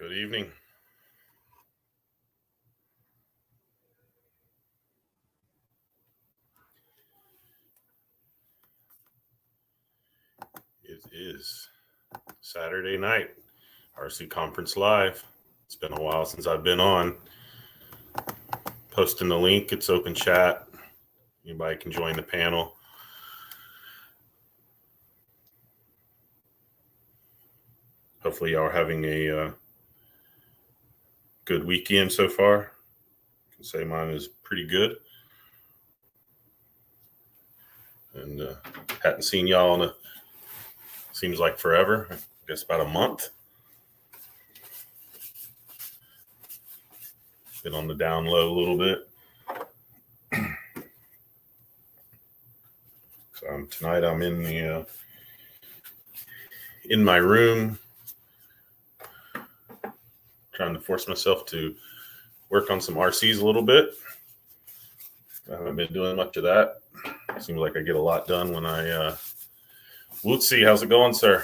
Good evening. It is Saturday night, RC Conference Live. It's been a while since I've been on. Posting the link, it's open chat. Anybody can join the panel. Hopefully y'all are having a good weekend so far. I can say mine is pretty good. And hadn't seen y'all in seems like forever. I guess about a month. Been on the down low a little bit. So tonight I'm in my room, trying to force myself to work on some RCs a little bit. I haven't been doing much of that. Seems like I get a lot done when I Wootsy, how's it going, sir?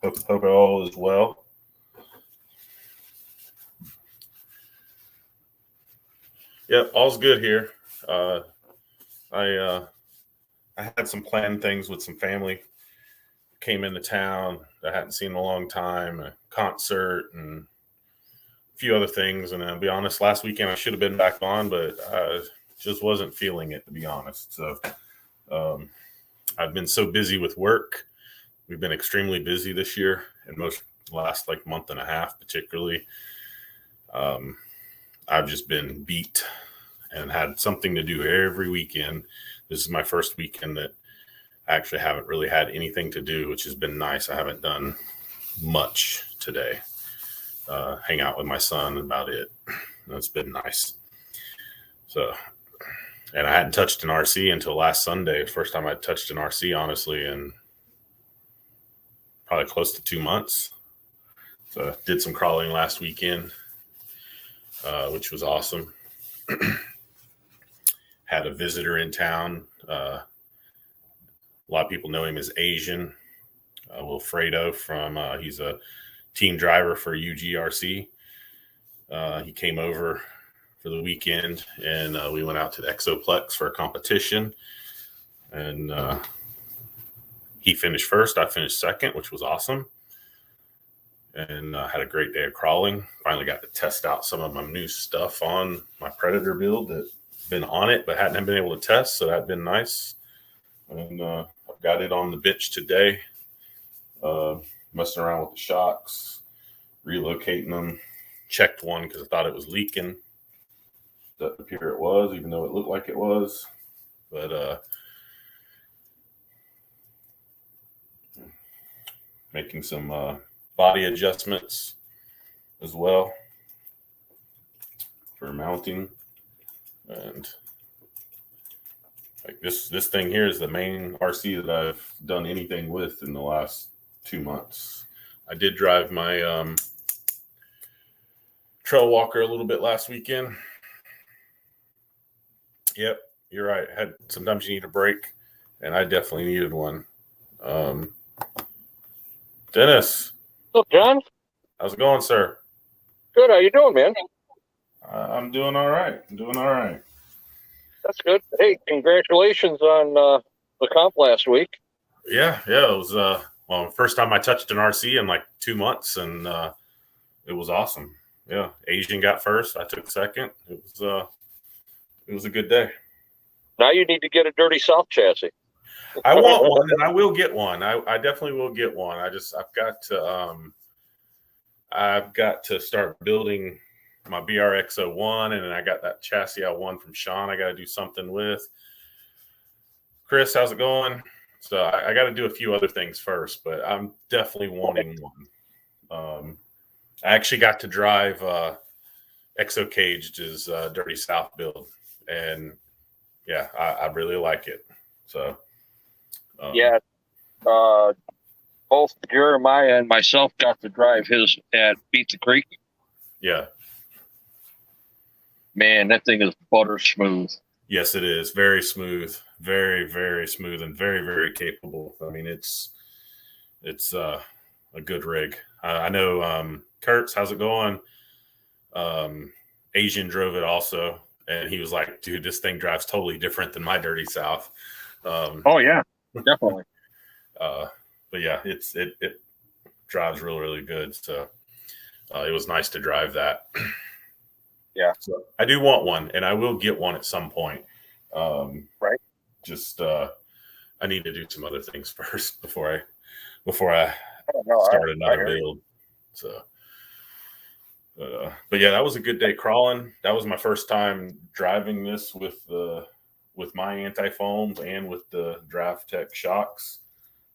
Hope all is well. Yeah, all's good here. I had some planned things with some family. Came into town I hadn't seen in a long time, a concert and a few other things. And I'll be honest, last weekend I should have been back on, but I just wasn't feeling it, to be honest. So I've been so busy with work. We've been extremely busy this year, and most last like month and a half particularly. I've just been beat and had something to do every weekend. This is my first weekend that I actually haven't really had anything to do, which has been nice. I haven't done much today. Hang out with my son, about it. That's been nice. So, and I hadn't touched an RC until last Sunday. First time I touched an RC, honestly, in probably close to 2 months. So I did some crawling last weekend, which was awesome. Had a visitor in town. A lot of people know him as Asian, Wilfredo from, he's a team driver for UGRC. He came over for the weekend, and we went out to the Exoplex for a competition. And he finished first. I finished second, which was awesome. And had a great day of crawling. Finally got to test out some of my new stuff on my Predator build that's been on it, but hadn't been able to test. So that'd been nice. And I've got it on the bench today. Messing around with the shocks, relocating them. Checked one because I thought it was leaking. Doesn't appear it was, even though it looked like it was. But making some body adjustments as well for mounting. And like this thing here is the main RC that I've done anything with in the last 2 months. I did drive my trail walker a little bit last weekend. Yep, you're right. Sometimes you need a break, and I definitely needed one. Dennis. What's up, John? How's it going, sir? Good. How you doing, man? I'm doing all right. That's good. Hey, congratulations on the comp last week. Yeah. It was first time I touched an RC in like 2 months, and it was awesome. Yeah, Asian got first. I took second. It was a good day. Now you need to get a Dirty South chassis. I want one, and I will get one. I definitely will get one. I've got to start building my BRX-01, and then I got that chassis I won from Sean. I got to do something with. Chris, how's it going? So I got to do a few other things first, but I'm definitely wanting one. I actually got to drive Exocaged's Dirty South build, and yeah, I really like it. So both Jeremiah and myself got to drive his at Beat the Creek. Yeah. Man, that thing is butter smooth. Yes, it is. Very smooth. Very, very smooth, and very, very capable. I mean, it's a good rig. I know Kurtz, how's it going? Asian drove it also, and he was like, dude, this thing drives totally different than my Dirty South. Oh yeah, definitely. But yeah, it drives really, really good. So it was nice to drive that. Yeah. So I do want one, and I will get one at some point. Right. Just I need to do some other things first before I No, start I another hear you. build. So, but yeah, that was a good day crawling. That was my first time driving this with my anti-foams and with the Draft Tech shocks.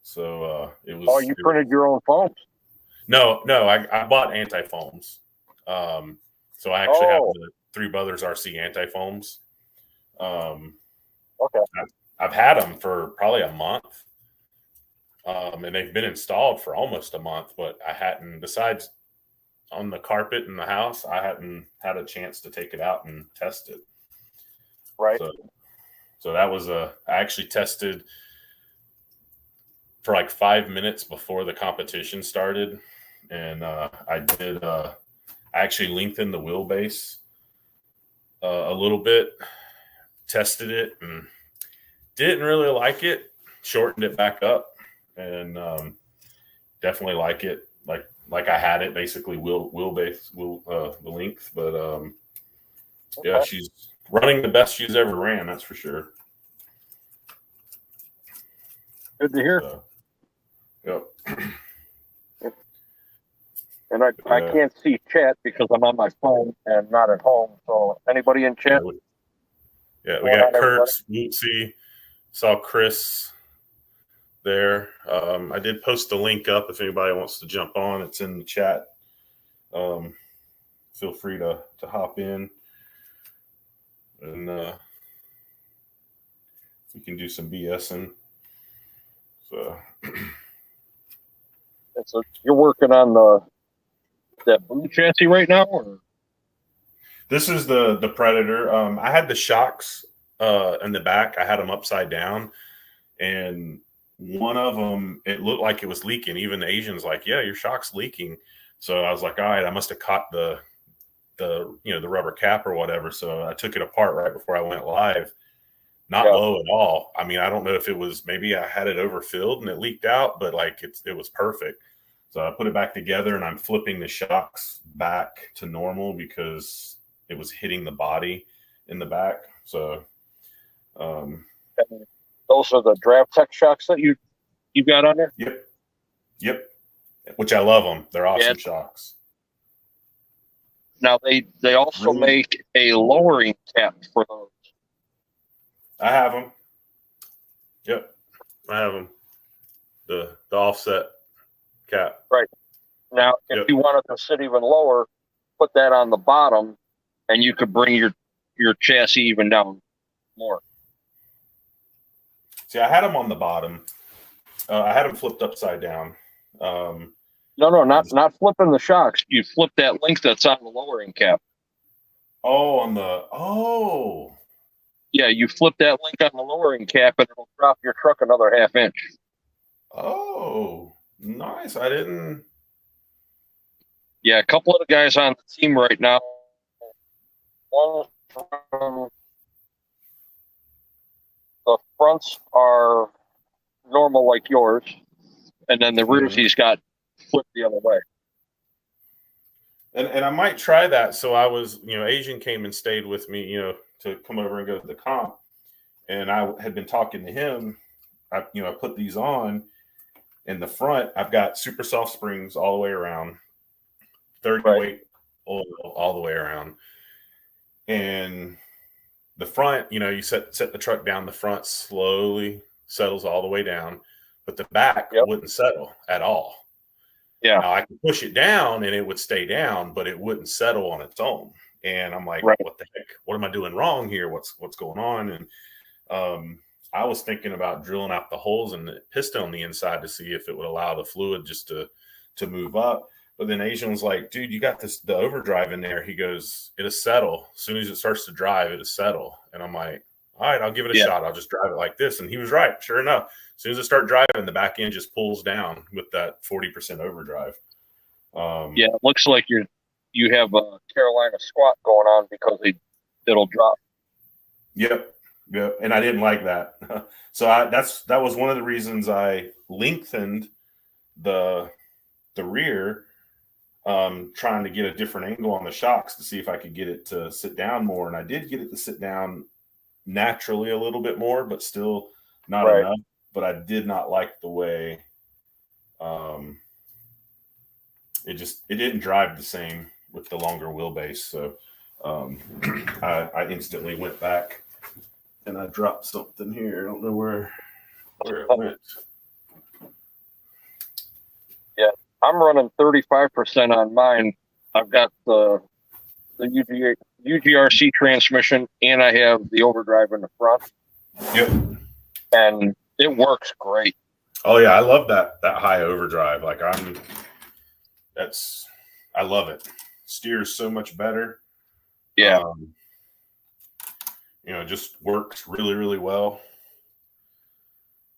So it was. Oh, you printed your own foams? No, I bought anti-foams. So I actually have the Three Brothers RC anti-foams. Okay. I've had them for probably a month. And they've been installed for almost a month, but I hadn't, besides on the carpet in the house, I hadn't had a chance to take it out and test it. Right. So that was I actually tested for like 5 minutes before the competition started. And I actually lengthened the wheelbase a little bit, tested it, and didn't really like it, shortened it back up, and definitely like it, like I had it basically wheelbase, the length. But yeah, she's running the best she's ever ran, that's for sure. Good to hear. So, yep. And I can't see chat because I'm on my phone and not at home. So anybody in chat? Yeah, we got Kurtz, Wootsy, saw Chris there. I did post the link up if anybody wants to jump on. It's in the chat. Feel free to hop in, and we can do some BSing. So you're working on that blue chassis right now, or? This is the Predator. I had the shocks in the back. I had them upside down, and one of them, it looked like it was leaking. Even the Asian's like, yeah, your shock's leaking. So I was like, all right, I must have caught the rubber cap or whatever. So I took it apart right before I went live. Not low at all. I mean, I don't know if it was, maybe I had it overfilled and it leaked out, but like it was perfect. So I put it back together, and I'm flipping the shocks back to normal because it was hitting the body in the back. So those are the Draft Tech shocks that you got on there? Yep. Which I love them. They're awesome shocks. Now they also make a lowering cap for those. I have them. Yep, I have them. The offset cap. Right. Now, if you wanted to sit even lower, put that on the bottom, and you could bring your chassis even down more. See, I had them on the bottom. I had them flipped upside down. No, not flipping the shocks. You flip that link that's on the lowering cap. Yeah, you flip that link on the lowering cap, and it'll drop your truck another half inch. Oh, nice. I didn't. Yeah, a couple of the guys on the team right now. One from the fronts are normal like yours, and then the rears he's got flipped the other way. And I might try that. So I was, Asian came and stayed with me, to come over and go to the comp. And I had been talking to him. I put these on in the front. I've got super soft springs all the way around, 30 weight oil all the way around. And the front, you set the truck down, the front slowly settles all the way down, but the back wouldn't settle at all. Yeah. Now, I could push it down and it would stay down, but it wouldn't settle on its own. And I'm like, what the heck? What am I doing wrong here? What's going on? And I was thinking about drilling out the holes in the piston on the inside to see if it would allow the fluid just to move up. But then Asian was like, dude, you got the overdrive in there. He goes, it'll settle. As soon as it starts to drive, it'll settle. And I'm like, all right, I'll give it a Yeah. shot. I'll just drive it like this. And he was right. Sure enough, as soon as I start driving, the back end just pulls down with that 40% overdrive. Yeah, it looks like you have a Carolina squat going on because it'll drop. Yep. Yep. And I didn't like that. So that was one of the reasons I lengthened the rear, trying to get a different angle on the shocks to see if I could get it to sit down more. And I did get it to sit down naturally a little bit more, but still not enough. But I did not like the way it didn't drive the same with the longer wheelbase. So I instantly went back and I dropped something here. I don't know where it went. Yeah, I'm running 35% on mine. I've got the UGRC transmission, and I have the overdrive in the front. Yep. And it works great. Oh yeah, I love that high overdrive. Like I love it. Steers so much better. Yeah. Just works really, really well.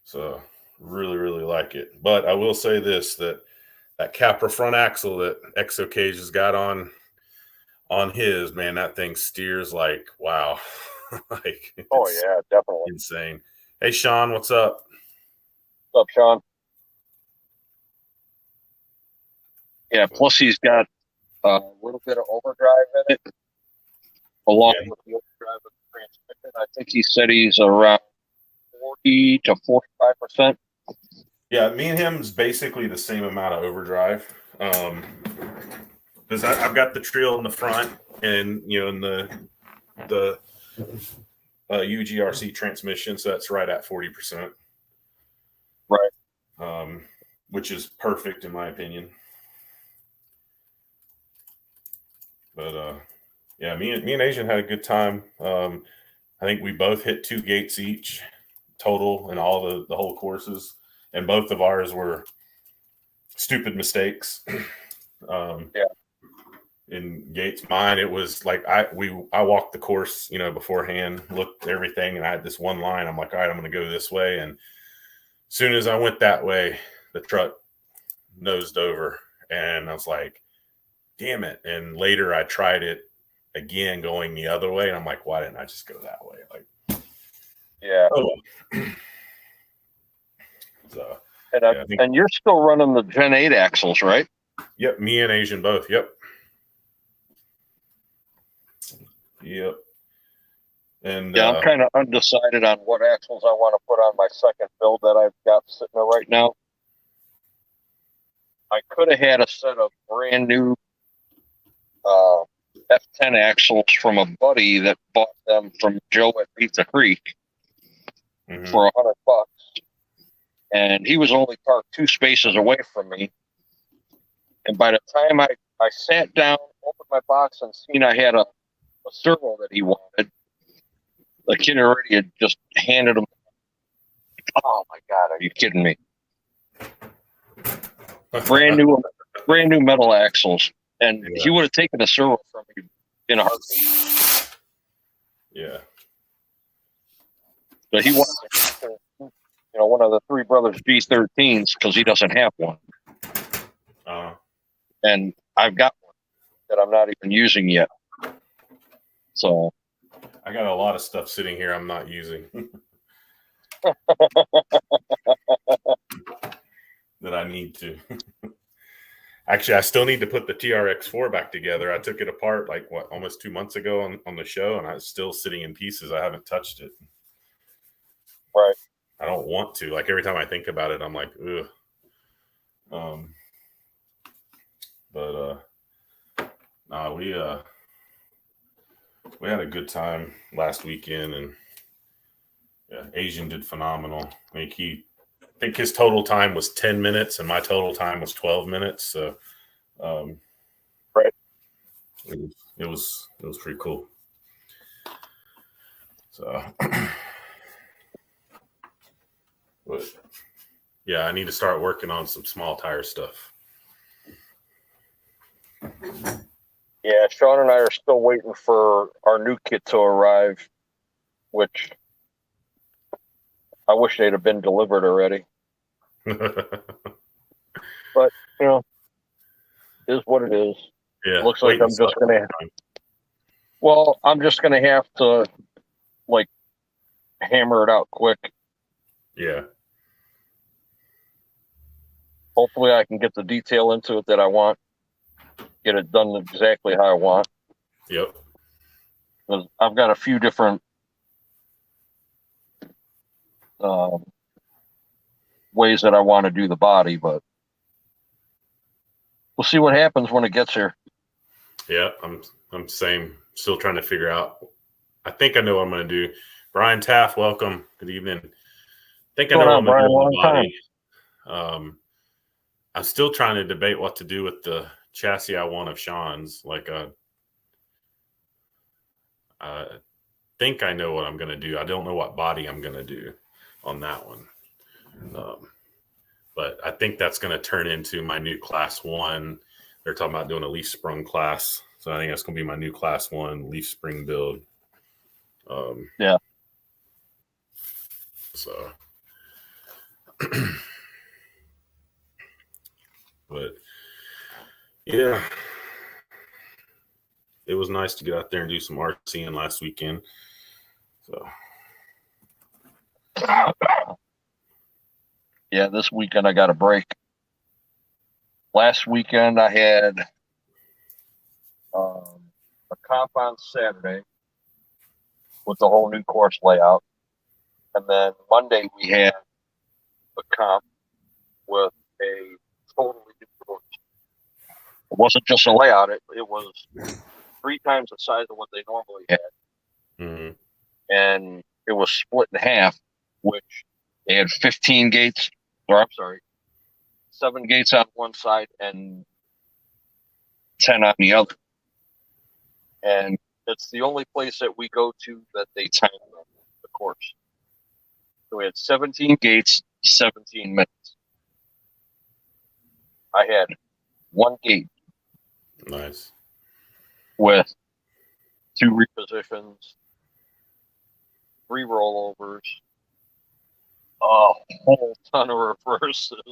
So really, really like it. But I will say this, that Capra front axle that Exocage has got on his, man, that thing steers like, wow. Like, oh yeah, definitely insane. Hey Sean, what's up? What's up, Sean? Yeah, plus he's got a little bit of overdrive in it, along with the overdrive of the transmission. I think he said he's around 40 to 45%. Yeah, me and him's basically the same amount of overdrive. Because I've got the Trill in the front, and in the UGRC transmission, so that's right at 40%. Right. Which is perfect in my opinion. But yeah, me and Asian had a good time. I think we both hit 2 gates each total in all the whole courses, and both of ours were stupid mistakes. Yeah. In gates, mine, it was like I walked the course, beforehand, looked at everything, and I had this one line. I'm like, all right, I'm going to go this way, and as soon as I went that way, the truck nosed over, and I was like, damn it. And later I tried it again going the other way, and I'm like, why didn't I just go that way? Like, yeah. Oh. So, and you're still running the Gen 8 axles, right? Yep, me and Asian both. Yep. And yeah, I'm kind of undecided on what axles I want to put on my second build that I've got sitting there right now. I could have had a set of brand new F10 axles from a buddy that bought them from Joe at Pizza Creek for $100, and he was only parked 2 spaces away from me. And by the time I sat down, opened my box, and seen I had a servo that he wanted, the kid already had just handed him. Oh my God, are you kidding me? Brand new metal axles, and he would have taken a servo from me in a heartbeat. Yeah. But he wanted, one of the Three Brothers G13s because he doesn't have one. And I've got one that I'm not even using yet. So I got a lot of stuff sitting here I'm not using that I need to. Actually, I still need to put the TRX4 back together. I took it apart almost 2 months ago on the show, and it's still sitting in pieces. I haven't touched it. Right. I don't want to. Like, every time I think about it, I'm like, ugh. We had a good time last weekend, and yeah, Asian did phenomenal. I think his total time was 10 minutes, and my total time was 12 minutes. So, right, it was pretty cool. So, but yeah, I need to start working on some small tire stuff. Yeah, Sean and I are still waiting for our new kit to arrive, which I wish they'd have been delivered already. But, is what it is. Yeah. Looks like I'm just going to... Well, I'm just going to have to, hammer it out quick. Yeah. Hopefully I can get the detail into it that I want. Get it done exactly how I want. Yep. Because I've got a few different ways that I want to do the body, but we'll see what happens when it gets here. Yeah, I'm same. Still trying to figure out. I think I know what I'm going to do. Brian Taft, welcome. Good evening. I think I know what I'm going to do with the body. I'm still trying to debate what to do with the chassis I want of Sean's. I think I know what I'm going to do. I don't know what body I'm going to do on that one. But I think that's going to turn into my new Class 1. They're talking about doing a leaf sprung class. So I think that's going to be my new Class 1 leaf spring build. Yeah. So, but yeah, it was nice to get out there and do some RCing last weekend. So, yeah, this weekend I got a break. Last weekend I had a comp on Saturday with the whole new course layout. And then Monday we had a comp with a totally new course. It wasn't just a layout, it was 3 times the size of what they normally had. mm-hmm. And it was split in half, which they had 15 gates, or I'm sorry, 7 gates on one side and 10 on the other. And it's the only place that we go to that they time the course. So we had 17 gates, 17 minutes. I had 1 gate. Nice. With 2 repositions, 3 rollovers, a whole ton of reverses.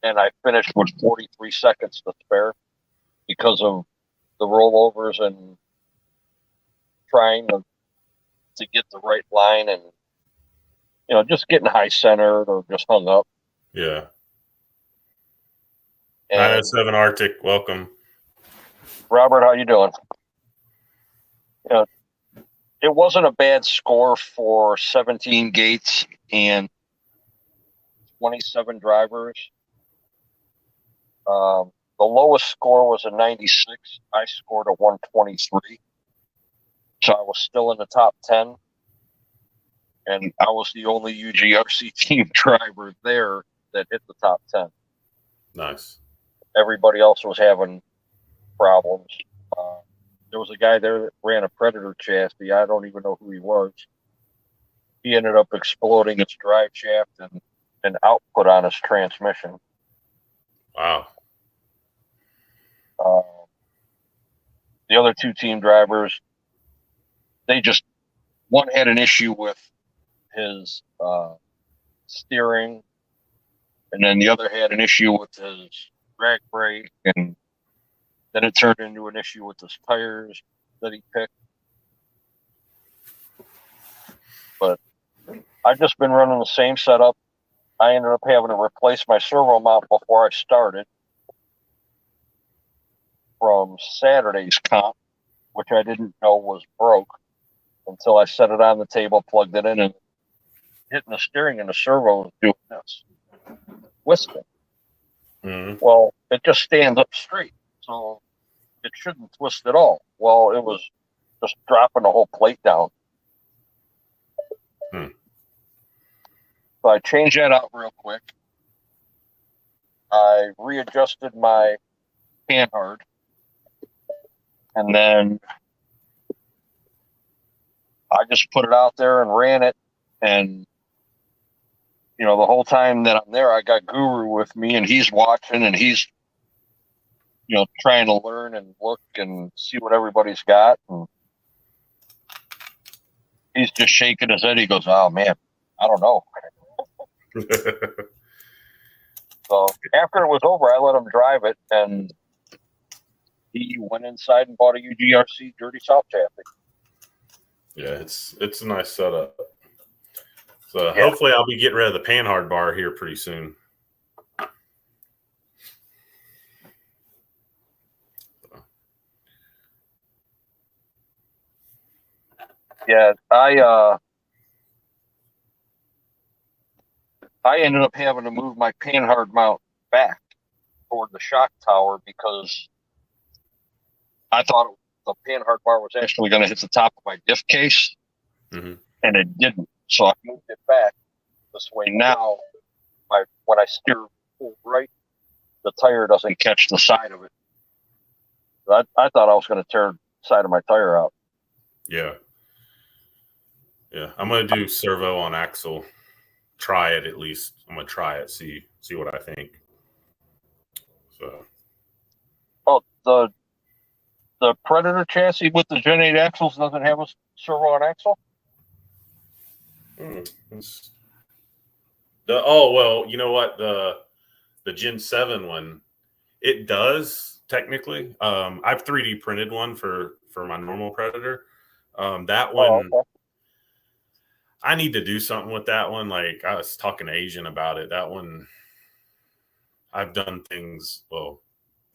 And I finished with 43 seconds to spare because of the rollovers and trying to get the right line and, just getting high centered or just hung up. Yeah. And 907 Arctic, welcome. Robert, how you doing? It wasn't a bad score for 17 gates and 27 drivers. The lowest score was a 96. I scored a 123. So I was still in the top 10. And I was the only UGRC team driver there that hit the top 10. Nice. Everybody else was having problems. There was a guy there that ran a Predator chassis. I don't even know who he was. He ended up exploding his drive shaft and output on his transmission. Wow. The other 2 team drivers, one had an issue with his steering, and then the other had an issue with his drag brake, and then it turned into an issue with his tires that he picked. But I've just been running the same setup. I ended up having to replace my servo mount before I started from Saturday's comp, which I didn't know was broke until I set it on the table, plugged it in, and hitting the steering and the servo was doing this. Twisting. Mm-hmm. Well, it just stands up straight, so it shouldn't twist at all. Well, it was just dropping the whole plate down. So I changed that out real quick. I readjusted my panhard, and then I just put it out there and ran it. And, the whole time that I'm there, I got Guru with me, and he's watching, and he's, trying to learn and look and see what everybody's got. And He's just shaking his head. He goes, "Oh man, I don't know." So after it was over, I let him drive it, and he went inside and bought a UGRC Dirty South chassis. Yeah, it's a nice setup. So hopefully I'll be getting rid of the Panhard bar here pretty soon. Yeah, I ended up having to move my Panhard mount back toward the shock tower because I thought the Panhard bar was actually going to hit the top of my diff case, and it didn't. So I moved it back this way. Now, when I steer full right, the tire doesn't catch the side of it. I thought I was going to tear the side of my tire out. Yeah. Yeah, I'm going to do servo on axle. Try it at least. I'm going to try it, see what I think. So. Oh, the Predator chassis with the Gen 8 axles doesn't have a servo on axle? Well, you know what? The Gen 7 one, it does technically. I've 3D printed one for my normal Predator. That one, okay. I need to do something with that one. Like I was talking to Asian about it. That one, I've done things, well,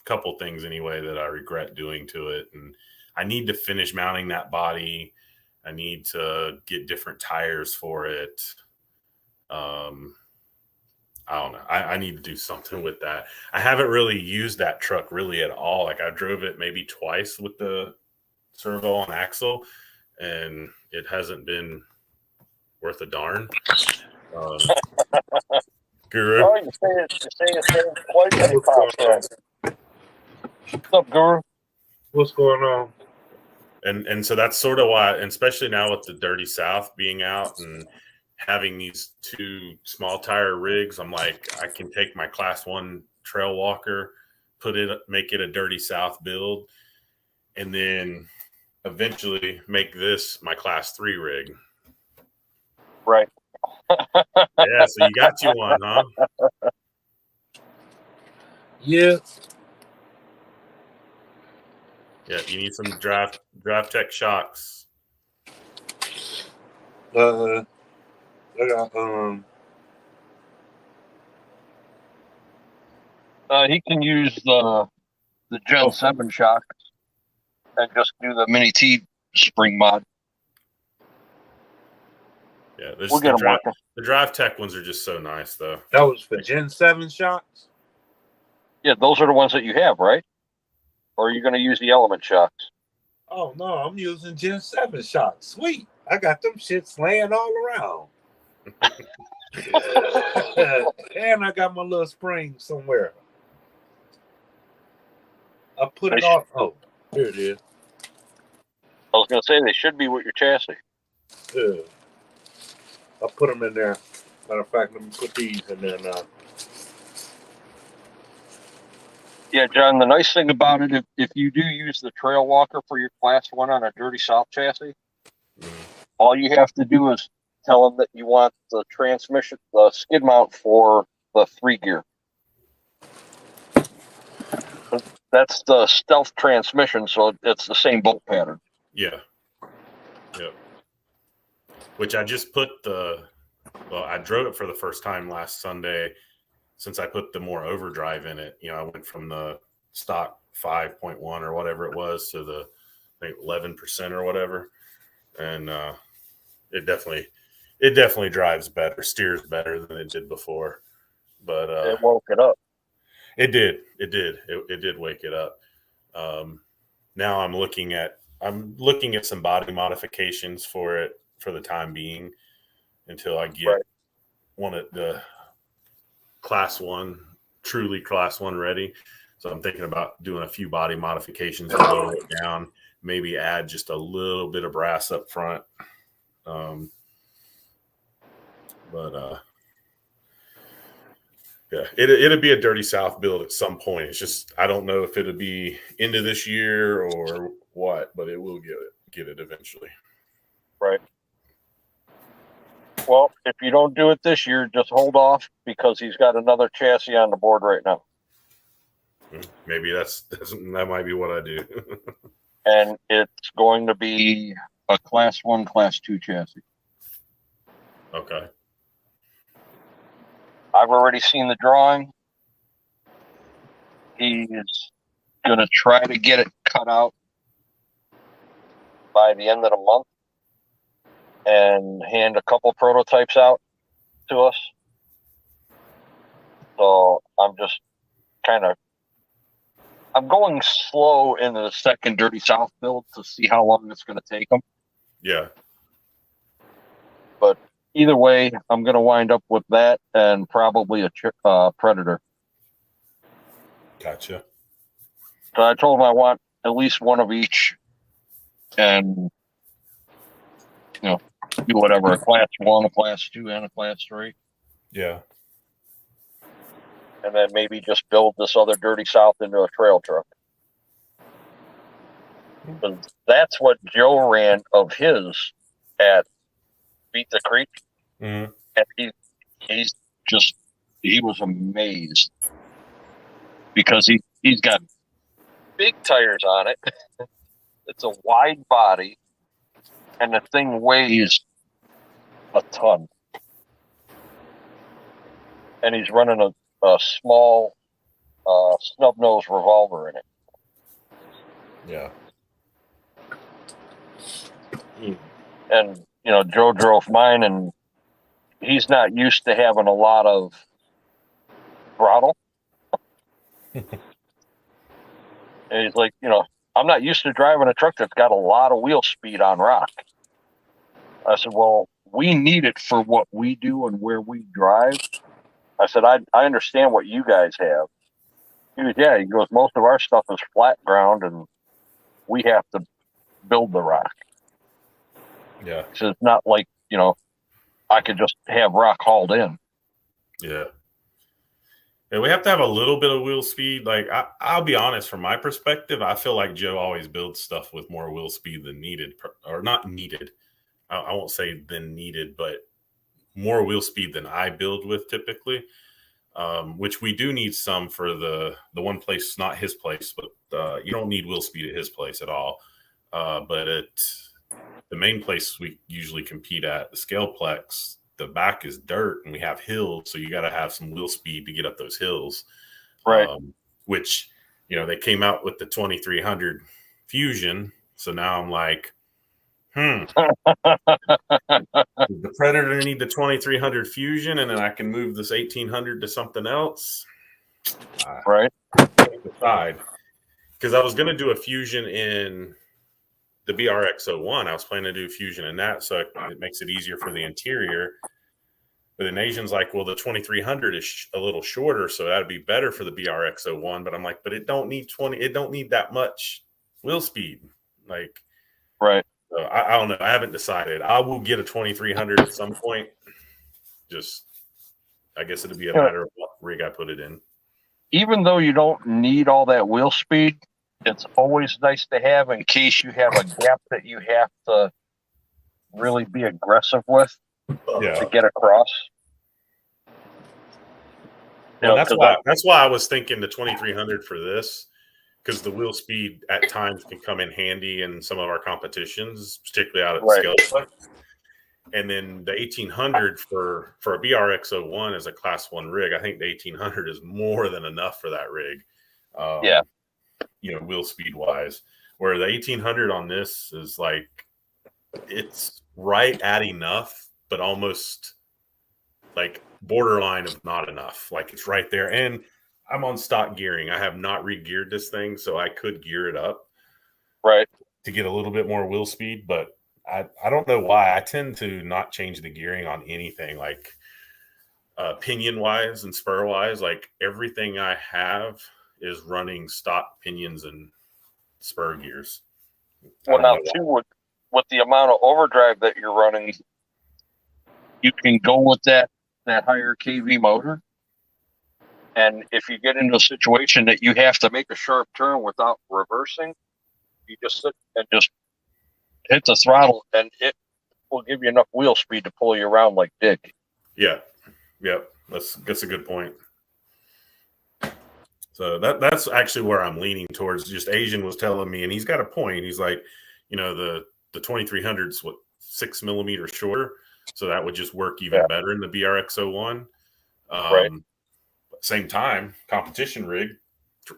a couple things anyway that I regret doing to it. And I need to finish mounting that body. I need to get different tires for it. I don't know. I need to do something with that. I haven't really used that truck really at all. Like I drove it maybe twice with the servo on axle, and it hasn't been worth a darn. Guru. Oh, you say it's quite many pops. What's up, Guru? What's going on? And so that's sort of why, and especially now with the Dirty South being out and having these two small tire rigs, I'm like, I can take my Class 1 trail walker, make it a Dirty South build, and then eventually make this my Class 3 rig. Right. Yeah, so you got you one, huh? Yeah. Yeah, you need some Drive Tech shocks. I got he can use the Gen 7 shocks and just do the Mini T spring mod. Yeah, we'll get them working. The Drive Tech ones are just so nice, though. That was for Gen 7 shocks? Yeah, those are the ones that you have, right? Or are you going to use the Element shocks? Oh, no, I'm using Gen 7 shocks. Sweet. I got them shits laying all around. And I got my little spring somewhere. I put it off. Oh, here it is. I was going to say they should be with your chassis. Yeah. I'll put them in there. Matter of fact, let me put these in there now. Yeah, John, the nice thing about it, if you do use the Trail Walker for your Class 1 on a Dirty South chassis, all you have to do is tell them that you want the transmission, the skid mount for the 3-gear. That's the stealth transmission, so it's the same bolt pattern. Yeah. Yep. Which I just put I drove it for the first time last Sunday since I put the more overdrive in it. You know, I went from the stock 5.1 or whatever it was to the, I think, 11% or whatever. And it definitely drives better, steers better than it did before. But it woke it up. It did. It did wake it up. Now I'm looking at some body modifications for it for the time being until I get one of the truly Class 1 ready. So I'm thinking about doing a few body modifications to lower it down, maybe add just a little bit of brass up front. Yeah, it'll be a Dirty South build at some point. It's just I don't know if it'll be into this year or what, but it will get it eventually. Right. Well, if you don't do it this year, just hold off because he's got another chassis on the board right now. Maybe that might be what I do. And it's going to be a Class 1, Class 2 chassis. Okay. I've already seen the drawing. He's going to try to get it cut out by the end of the month and hand a couple prototypes out to us. So I'm just I'm going slow into the second Dirty South build to see how long it's going to take them. Yeah. But either way, I'm going to wind up with that and probably a Predator. Gotcha. So I told him I want at least one of each, and do whatever, a Class 1, a Class 2, and a Class 3. Yeah. And then maybe just build this other Dirty South into a trail truck. Because that's what Joe ran of his at Beat the Creek. Mm-hmm. And he was amazed because he's got big tires on it. It's a wide body, and the thing weighs a ton. And he's running a small snub-nose revolver in it. Yeah. And, Joe drove mine, and he's not used to having a lot of throttle. And he's like, I'm not used to driving a truck that's got a lot of wheel speed on rock. I said, well, we need it for what we do and where we drive. I said, I understand what you guys have. He goes, yeah. He goes, most of our stuff is flat ground, and we have to build the rock. Yeah. So it's not like, I could just have rock hauled in. Yeah. Yeah, we have to have a little bit of wheel speed. Like, I'll be honest, from my perspective, I feel like Joe always builds stuff with more wheel speed than needed, or not needed. I won't say than needed, but more wheel speed than I build with typically, which we do need some for the one place, not his place, but you don't need wheel speed at his place at all. But at the main place we usually compete at, the Scaleplex, the back is dirt and we have hills, so you got to have some wheel speed to get up those hills. Right. Which, they came out with the 2300 Fusion, so now I'm like, Does the Predator need the 2300 Fusion, and then I can move this 1800 to something else? Right. Decide, because I was going to do a Fusion in the BRX-01. I was planning to do Fusion in that, so it makes it easier for the interior. But then Asian's like, well, the 2300 is a little shorter, so that'd be better for the BRX-01. But I'm like, but it don't need that much wheel speed. Like, right. So I don't know. I haven't decided. I will get a 2300 at some point. I guess it'll be a matter of what rig I put it in. Even though you don't need all that wheel speed, it's always nice to have in case you have a gap that you have to really be aggressive with to get across. That's why I was thinking the 2300 for this, because the wheel speed at times can come in handy in some of our competitions, particularly out at Scaleplex. And then the 1800 for a BRX-01 is a Class 1 rig. I think the 1800 is more than enough for that rig. Wheel speed wise. Where the 1800 on this is like, it's right at enough, but almost like borderline of not enough. Like, it's right there. And I'm on stock gearing. I have not re-geared this thing, so I could gear it up to get a little bit more wheel speed, but I don't know why. I tend to not change the gearing on anything, like pinion wise and spur wise. Like, everything I have is running stock pinions and spur gears. Well, now too, with the amount of overdrive that you're running, you can go with that higher KV motor. And if you get into a situation that you have to make a sharp turn without reversing, you just sit and just hit the throttle, and will give you enough wheel speed to pull you around like Dick. Yeah. Yep. That's a good point. So that's actually where I'm leaning towards. Just Asian was telling me, and he's got a point. He's like, the 2300's 6 millimeters shorter, so that would just work even better in the BRX-01. Right. Same time, competition rig,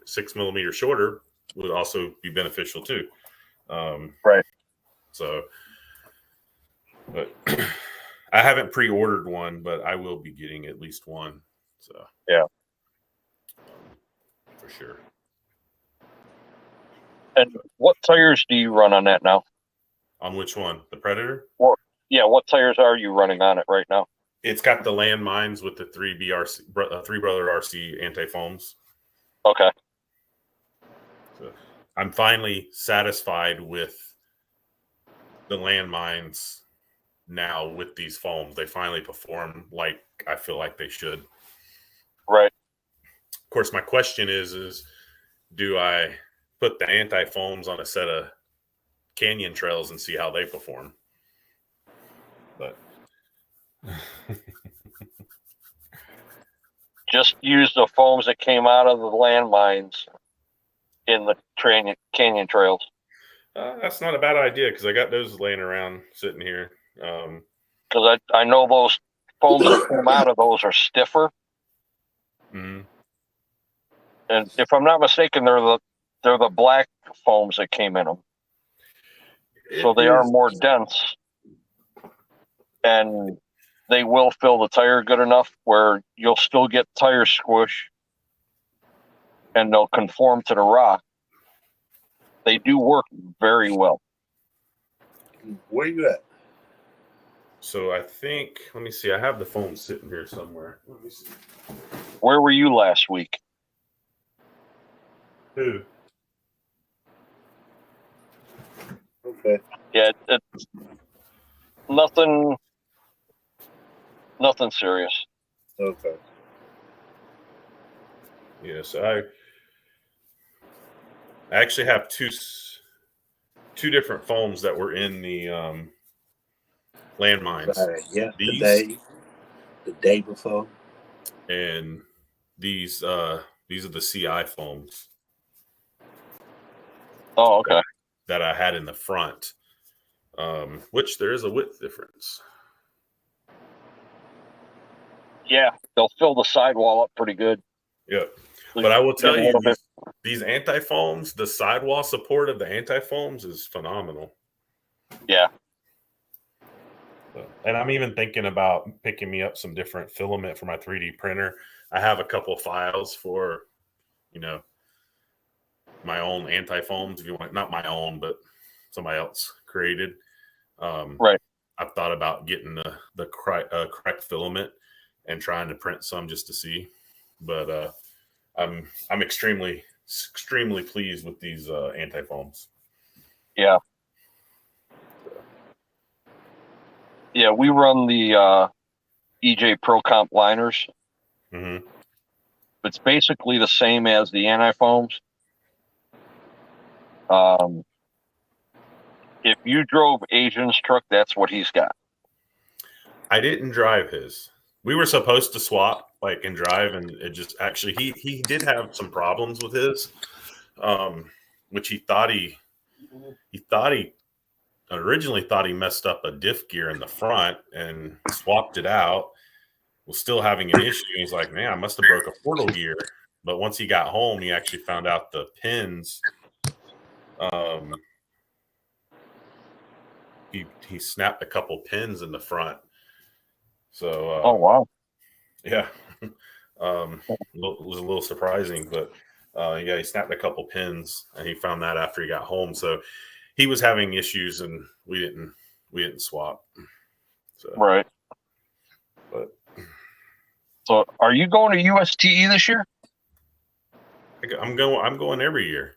6 millimeters shorter would also be beneficial too. Right. So, but I haven't pre-ordered one, but I will be getting at least one. So yeah, for sure. And what tires do you run on that now? On which one? The Predator? Well, yeah. What tires are you running on it right now? It's got the landmines with the three Brother RC anti-foams. Okay. So I'm finally satisfied with the landmines now with these foams. They finally perform like I feel like they should. Right. Of course, my question is do I put the anti-foams on a set of Canyon Trails and see how they perform? But just use the foams that came out of the landmines in the Canyon Trails. That's not a bad idea because I got those laying around sitting here. Because I know those foams that come out of those are stiffer. Mm-hmm. And if I'm not mistaken, they're the black foams that came in them. So they are more dense, and they will fill the tire good enough where you'll still get tire squish, and they'll conform to the rock. They do work very well. Where you at? So I think, let me see. I have the phone sitting here somewhere. Let me see. Where were you last week? Who? Okay. Yeah, it's nothing serious. Okay. Yeah, so I actually have two different foams that were in the landmines. Yeah, these, the day before, and these are the CI foams. Oh, okay. That I had in the front, which there is a width difference. Yeah, they'll fill the sidewall up pretty good. Yep. But I will tell you, these anti-foams, the sidewall support of the anti-foams is phenomenal. Yeah. And I'm even thinking about picking me up some different filament for my 3D printer. I have a couple files for, my own anti-foams, if you want, not my own, but somebody else created. Right. I've thought about getting the correct filament and trying to print some just to see. But I'm extremely pleased with these anti-foams. Yeah. Yeah, we run the EJ Pro Comp liners. Mm-hmm. It's basically the same as the anti-foams. If you drove Asian's truck, that's what he's got. I didn't drive his. We were supposed to swap and drive, and it just actually he did have some problems with his, which he originally thought he messed up a diff gear in the front and swapped it out. Was still having an issue. He's like, man, I must have broke a portal gear. But once he got home, he actually found out the pins. He snapped a couple pins in the front. So oh wow, yeah, it was a little surprising, but yeah, he snapped a couple pins, and he found that after he got home. So he was having issues, and we didn't swap. So, right. But so, are you going to USTE this year? I'm going every year.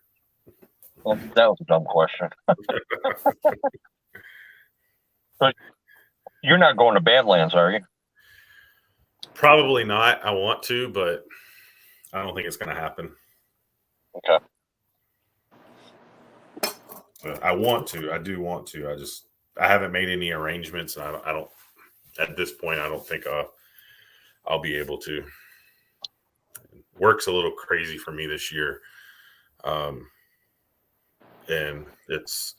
Well, that was a dumb question. But you're not going to Badlands, are you? Probably not. I want to, but I don't think it's going to happen. Okay. I want to. I do want to. I just I haven't made any arrangements. And I don't at this point, I don't think I'll be able to. Work's a little crazy for me this year. And it's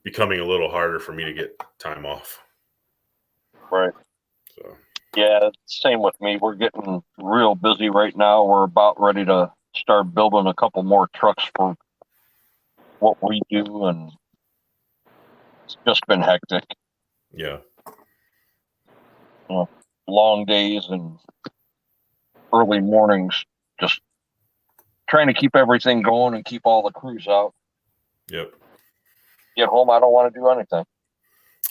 becoming a little harder for me to get time off. Right. So yeah, same with me. We're getting real busy right now. We're about ready to start building a couple more trucks for what we do, and it's just been hectic. yeah. Long days and early mornings, just trying to keep everything going and keep all the crews out. Yep. Get home, I don't want to do anything.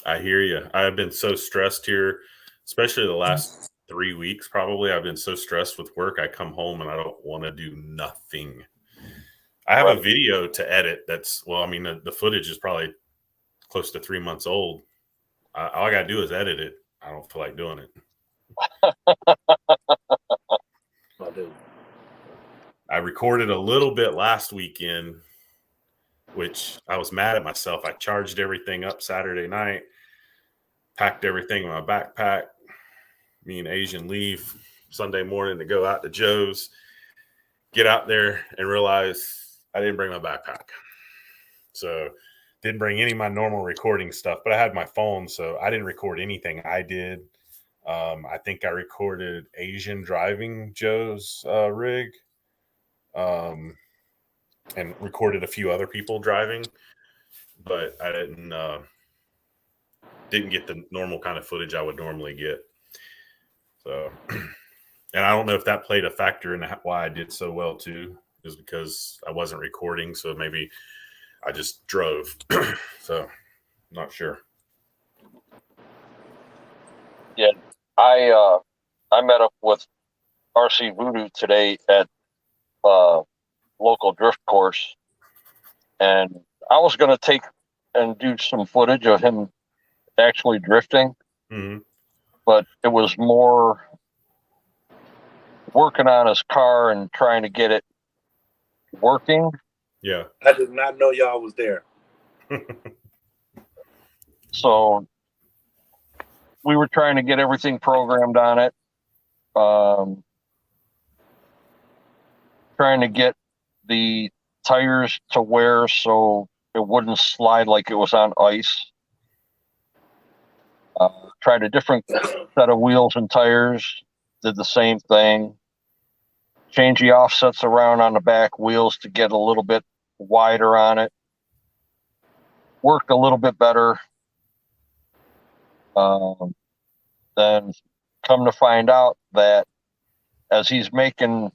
I hear you. I've been so stressed here, especially the last 3 weeks. Probably I've been so stressed with work. I come home and I don't want to do nothing. I have a video to edit. The footage is probably close to 3 months old. All I got to do is edit it. I don't feel like doing it. I do. I recorded a little bit last weekend, which I was mad at myself. I charged everything up Saturday night, packed everything in my backpack. Me and Asian leave Sunday morning to go out to Joe's, get out there and realize I didn't bring my backpack. So didn't bring any of my normal recording stuff, but I had my phone, so I didn't record anything I did. I think I recorded Asian driving Joe's rig, and recorded a few other people driving, but I didn't get the normal kind of footage I would normally get. So, and I don't know if that played a factor in why I did so well too, is because I wasn't recording. So maybe I just drove. So not sure. Yeah. I met up with RC Voodoo today at local drift course, and I was going to take and do some footage of him actually drifting, but it was more working on his car and trying to get it working. Yeah. I did not know y'all was there. So we were trying to get everything programmed on it. Trying to get the tires to wear so it wouldn't slide like it was on ice. Tried a different set of wheels and tires, did the same thing. Change the offsets around on the back wheels to get a little bit wider on it. Worked a little bit better. Then come to find out that as he's making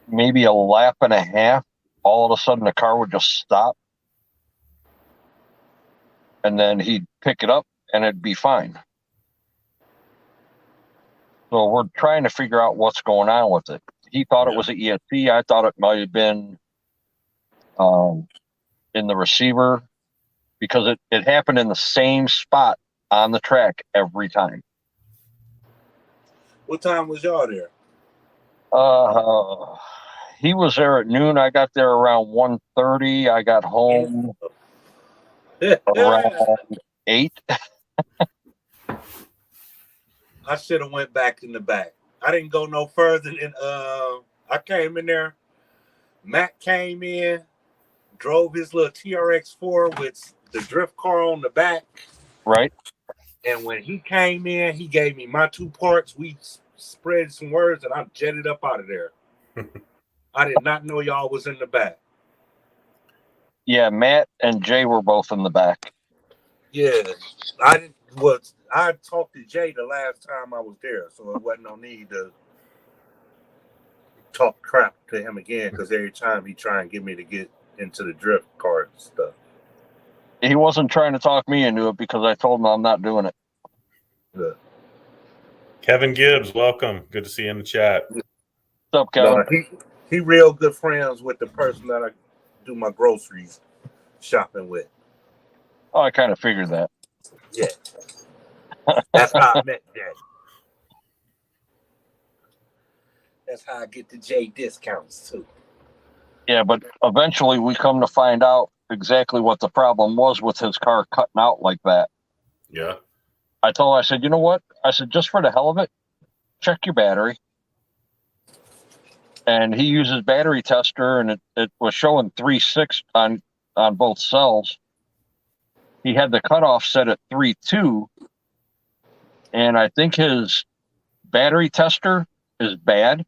maybe a lap and a half, all of a sudden the car would just stop. And then he'd pick it up and it'd be fine. So we're trying to figure out what's going on with it. He thought it was an ESP. I thought it might have been in the receiver, because it happened in the same spot on the track every time. What time was y'all there? He was there at noon. I got there around 1:30. I got home around 8. I should have went back in the back. I didn't go no further than I came in there. Matt came in, drove his little TRX4 with the drift car on the back. Right. And when he came in, he gave me my 2 parts. We spread some words and I jetted up out of there. I did not know y'all was in the back. Yeah, Matt and Jay were both in the back. Yeah, I talked to Jay the last time I was there, so it wasn't no need to talk crap to him again, because every time he try and get me to get into the drift car and stuff. He wasn't trying to talk me into it because I told him I'm not doing it. Yeah. Kevin Gibbs, welcome. Good to see you in the chat. What's up, Kevin? No, he real good friends with the person that I do my groceries shopping with. Oh, I kind of figured that. Yeah. That's how I met Jay. That's how I get the J discounts too. Yeah, but eventually we come to find out exactly what the problem was with his car cutting out like that. Yeah. I told him, I said, you know what? I said, just for the hell of it, check your battery. And he uses battery tester, and it was showing 3.6 on both cells. He had the cutoff set at 3.2, and I think his battery tester is bad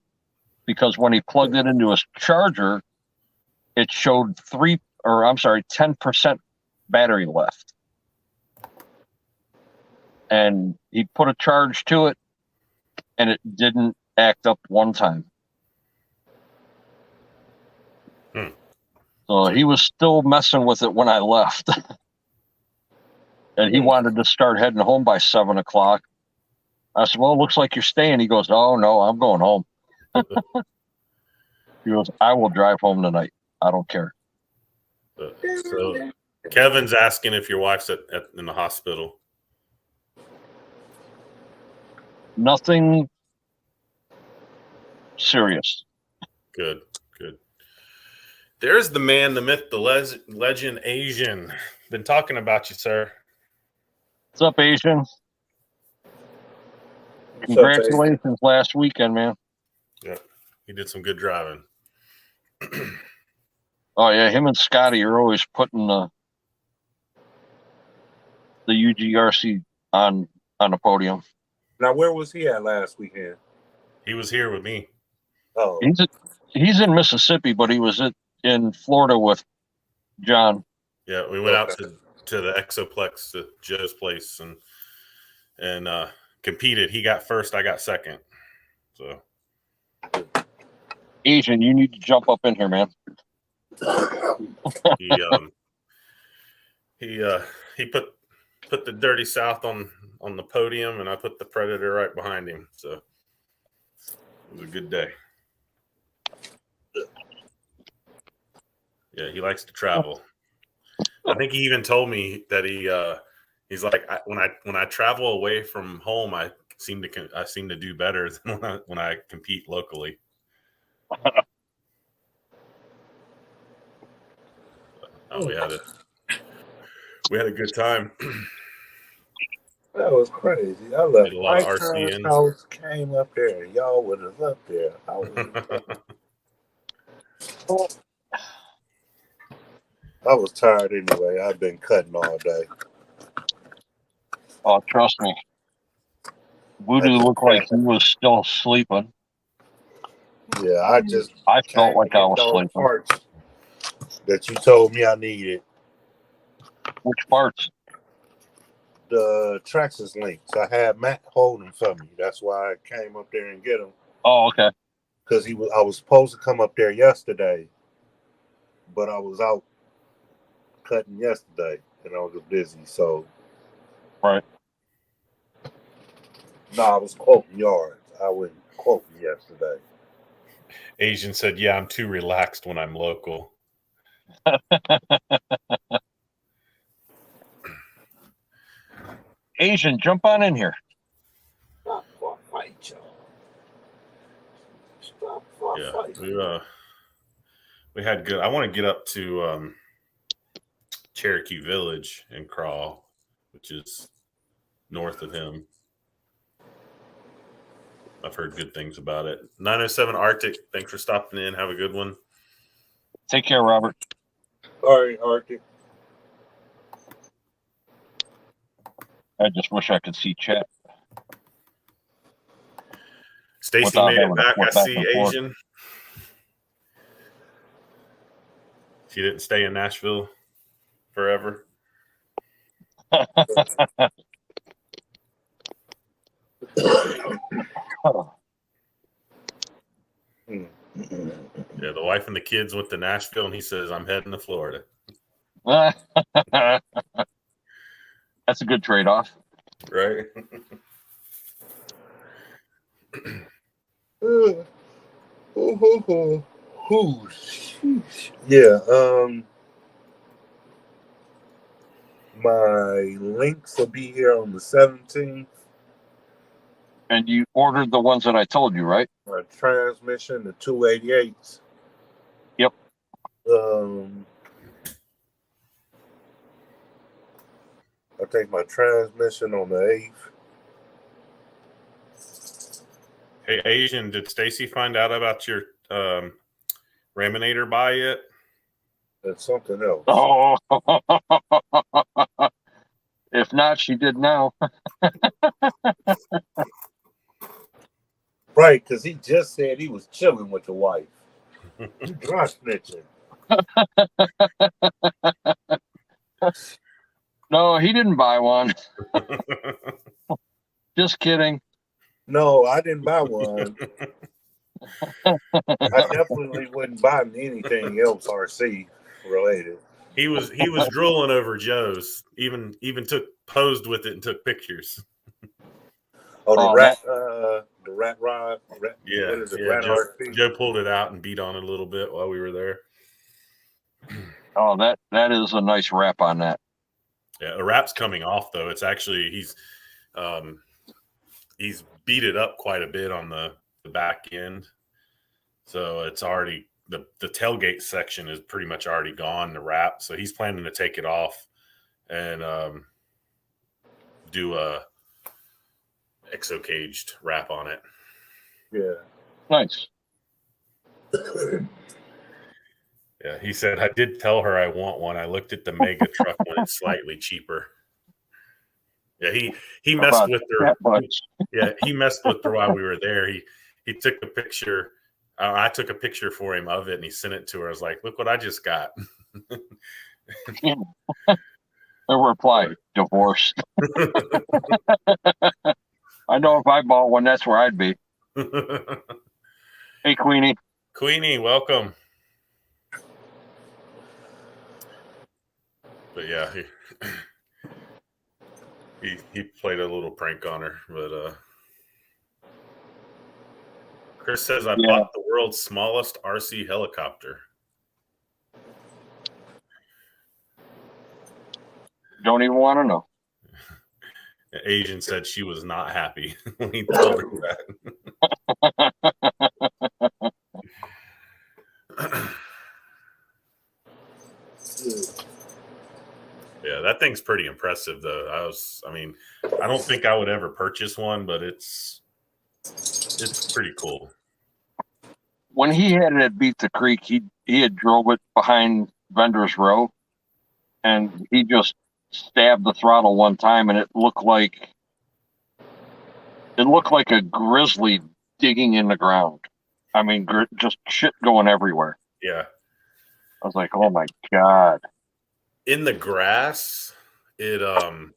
because when he plugged it into his charger, it showed 10% battery left. And he put a charge to it, and it didn't act up one time. So he was still messing with it when I left. And he wanted to start heading home by 7 o'clock. I said, well, it looks like you're staying. He goes, oh, no, I'm going home. He goes, I will drive home tonight. I don't care. So Kevin's asking if your wife's in the hospital. Nothing serious. Good. There's the man, the myth, the legend, Asian. Been talking about you, sir. What's up, Asian? Congratulations last weekend, man. Yeah, he did some good driving. Oh, yeah, him and Scotty are always putting the UGRC on the podium. Now, where was he at last weekend? He was here with me. Oh, he's in Mississippi, but he was in Florida with John. Yeah, we went out to the Exoplex, to Joe's place, and competed. He got first, I got second. So, Asian, you need to jump up in here, man. He put the Dirty South on the podium, and I put the Predator right behind him. So it was a good day. Yeah, he likes to travel. I think he even told me that he's like, when I travel away from home, I seem to do better than when I compete locally. We had a good time. that was crazy. I left. A lot of RCNs. House came up there. Y'all would have up there. I was tired anyway. I've been cutting all day. Oh, trust me. Voodoo looked like he was still sleeping. Yeah, I felt like I was sleeping. Parts that you told me I needed. Which parts? The Traxxas links. I had Matt hold them for me. That's why I came up there and get them. Oh, okay. Because I was supposed to come up there yesterday, but I was out cutting yesterday and I was busy. So, right. No, I was quoting yards. I wasn't quoting yesterday. Asian said, "Yeah, I'm too relaxed when I'm local." Asian, jump on in here. Stop fight, y'all. Yeah, we had good. I want to get up to Cherokee Village and crawl, which is north of him. I've heard good things about it. 907 Arctic, thanks for stopping in. Have a good one. Take care, Robert. All right, Arctic. I just wish I could see chat. Stacy made it back. I see Asian. She didn't stay in Nashville forever. Yeah, the wife and the kids went to Nashville, and he says, "I'm heading to Florida." That's a good trade-off, right? Yeah. My links will be here on the 17th. And you ordered the ones that I told you, right? My transmission, the 288s. Yep. I think my transmission on the 8th. Hey, Asian, did Stacy find out about your Raminator buy yet? That's something else. Oh, if not, she did now. Right, because he just said he was chilling with the wife. Dry snitching. No, he didn't buy one. Just kidding. No, I didn't buy one. I definitely wouldn't buy anything else RC related. He was drooling over Joe's. Even posed with it and took pictures. Oh, the rat rod. Yeah, what is it, yeah. rat RC? Joe pulled it out and beat on it a little bit while we were there. Oh, that is a nice wrap on that. Yeah, a wrap's coming off though. It's actually he's beat it up quite a bit on the back end, so it's already the tailgate section is pretty much already gone. The wrap, so he's planning to take it off and do a exo caged wrap on it. Yeah, Nice. Yeah, he said, I did tell her I want one. I looked at the mega truck when it's slightly cheaper. Yeah, he messed with her. Yeah, he messed with her while we were there. He took a picture. I took a picture for him of it, and he sent it to her. I was like, look what I just got. The reply, divorced. I know if I bought one, that's where I'd be. Hey, Queenie. Queenie, welcome. But yeah, he played a little prank on her. But Chris says, I bought the world's smallest RC helicopter. Don't even want to know. Asian said she was not happy when he told her that. Yeah, that thing's pretty impressive, though. I don't think I would ever purchase one, but it's pretty cool. When he had it at Beat the Creek, he had drove it behind Vendor's Row, and he just stabbed the throttle one time, and it looked like a grizzly digging in the ground. I mean, just shit going everywhere. Yeah. I was like, oh my God. In the grass, it'll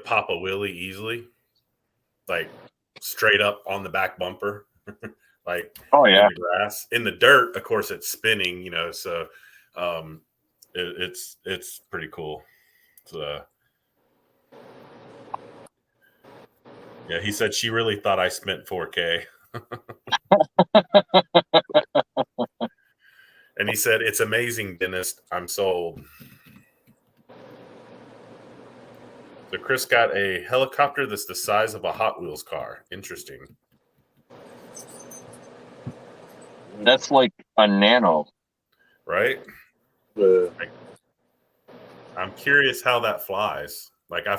pop a wheelie easily, like straight up on the back bumper. Like, oh yeah, in the grass. In the dirt, of course, it's spinning, so it's pretty cool. So, yeah, he said she really thought I spent $4K. And he said, it's amazing, Dennis. I'm sold. So Chris got a helicopter that's the size of a Hot Wheels car. Interesting. That's like a nano. Right? I'm curious how that flies. Like I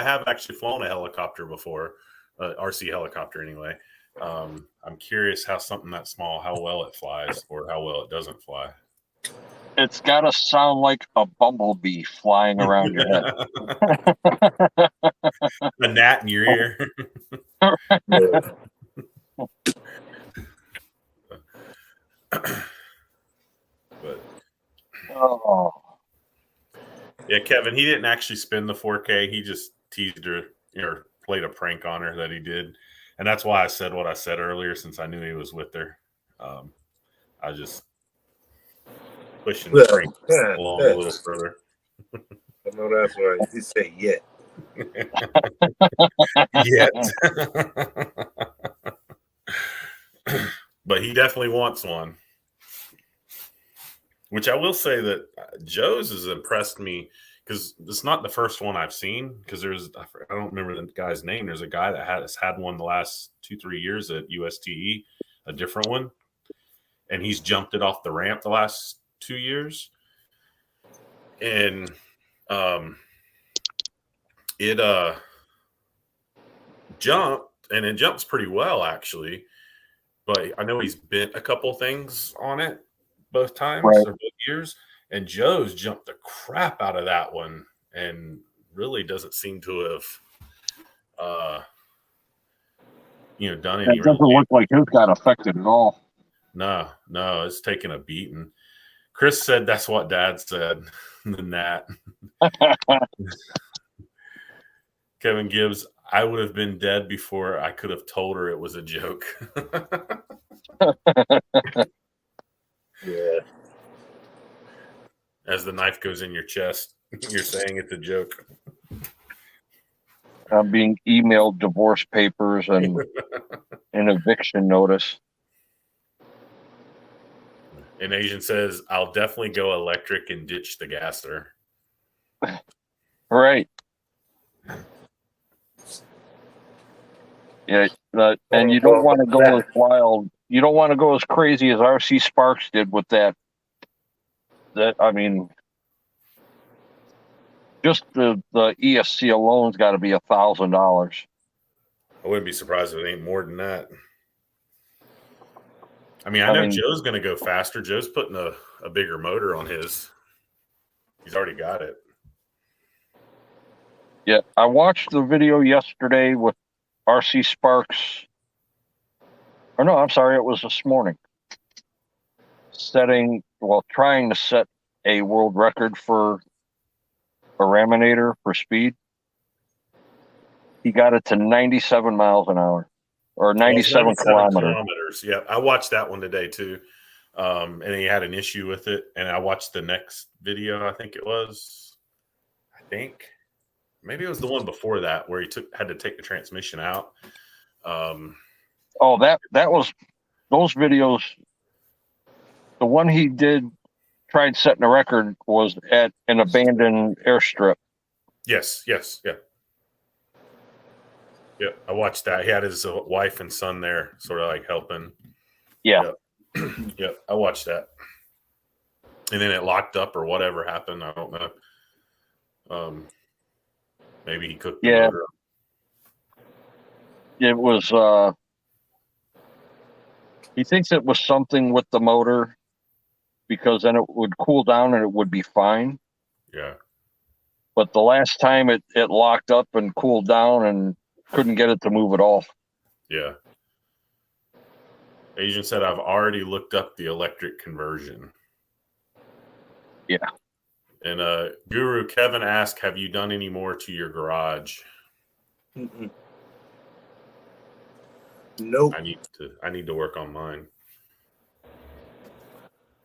have actually flown a helicopter before, RC helicopter anyway. I'm curious how something that small, how well it flies or how well it doesn't fly. It's got to sound like a bumblebee flying around your head. A gnat in your ear. But yeah, Kevin, he didn't actually spend the 4K. He just teased her or played a prank on her that he did. And that's why I said what I said earlier, since I knew he was with her. I just pushing the prank along a little further. I know that's right. You say yet. Yet. But he definitely wants one. Which I will say that Joe's has impressed me, because it's not the first one I've seen. Because I don't remember the guy's name. There's a guy that has had one the last 2-3 years at USTE, a different one, and he's jumped it off the ramp the last 2 years. And it jumped, and it jumps pretty well actually. But I know he's bent a couple things on it both times Right. or both years. And Joe's jumped the crap out of that one and really doesn't seem to have done any It real doesn't look like his got affected at all. No, it's taking a beating. Chris said that's what Dad said. The Nat. Kevin Gibbs, I would have been dead before I could have told her it was a joke. Yeah. As the knife goes in your chest, you're saying it's a joke. I'm being emailed divorce papers and an eviction notice. An Asian says, I'll definitely go electric and ditch the gasser. Right. Yeah, and you don't want to go as wild. You don't want to go as crazy as RC Sparks did with that. I mean, just the ESC alone's got to be $1,000. I wouldn't be surprised if it ain't more than that. I know Joe's going to go faster. Joe's putting a bigger motor on his. He's already got it. Yeah, I watched the video yesterday with RC Sparks. Or no, I'm sorry, it was this morning. Trying to set a world record for a Raminator for speed. He got it to 97 miles an hour. Or 97 kilometers. Yeah, I watched that one today too. And he had an issue with it. And I watched the next video, I think it was. Maybe it was the one before that where he had to take the transmission out. That was those videos. The one he tried setting a record was at an abandoned airstrip. Yes, yeah. Yeah, I watched that. He had his wife and son there, sort of like helping. Yeah. Yeah, I watched that. And then it locked up or whatever happened. I don't know. Maybe he cooked the motor up. It was, he thinks it was something with the motor because then it would cool down and it would be fine. Yeah. But the last time it locked up and cooled down and couldn't get it to move at all. Yeah. Asian said, I've already looked up the electric conversion. Yeah. And Guru Kevin asked, have you done any more to your garage? Mm-mm. Nope. I need to work on mine.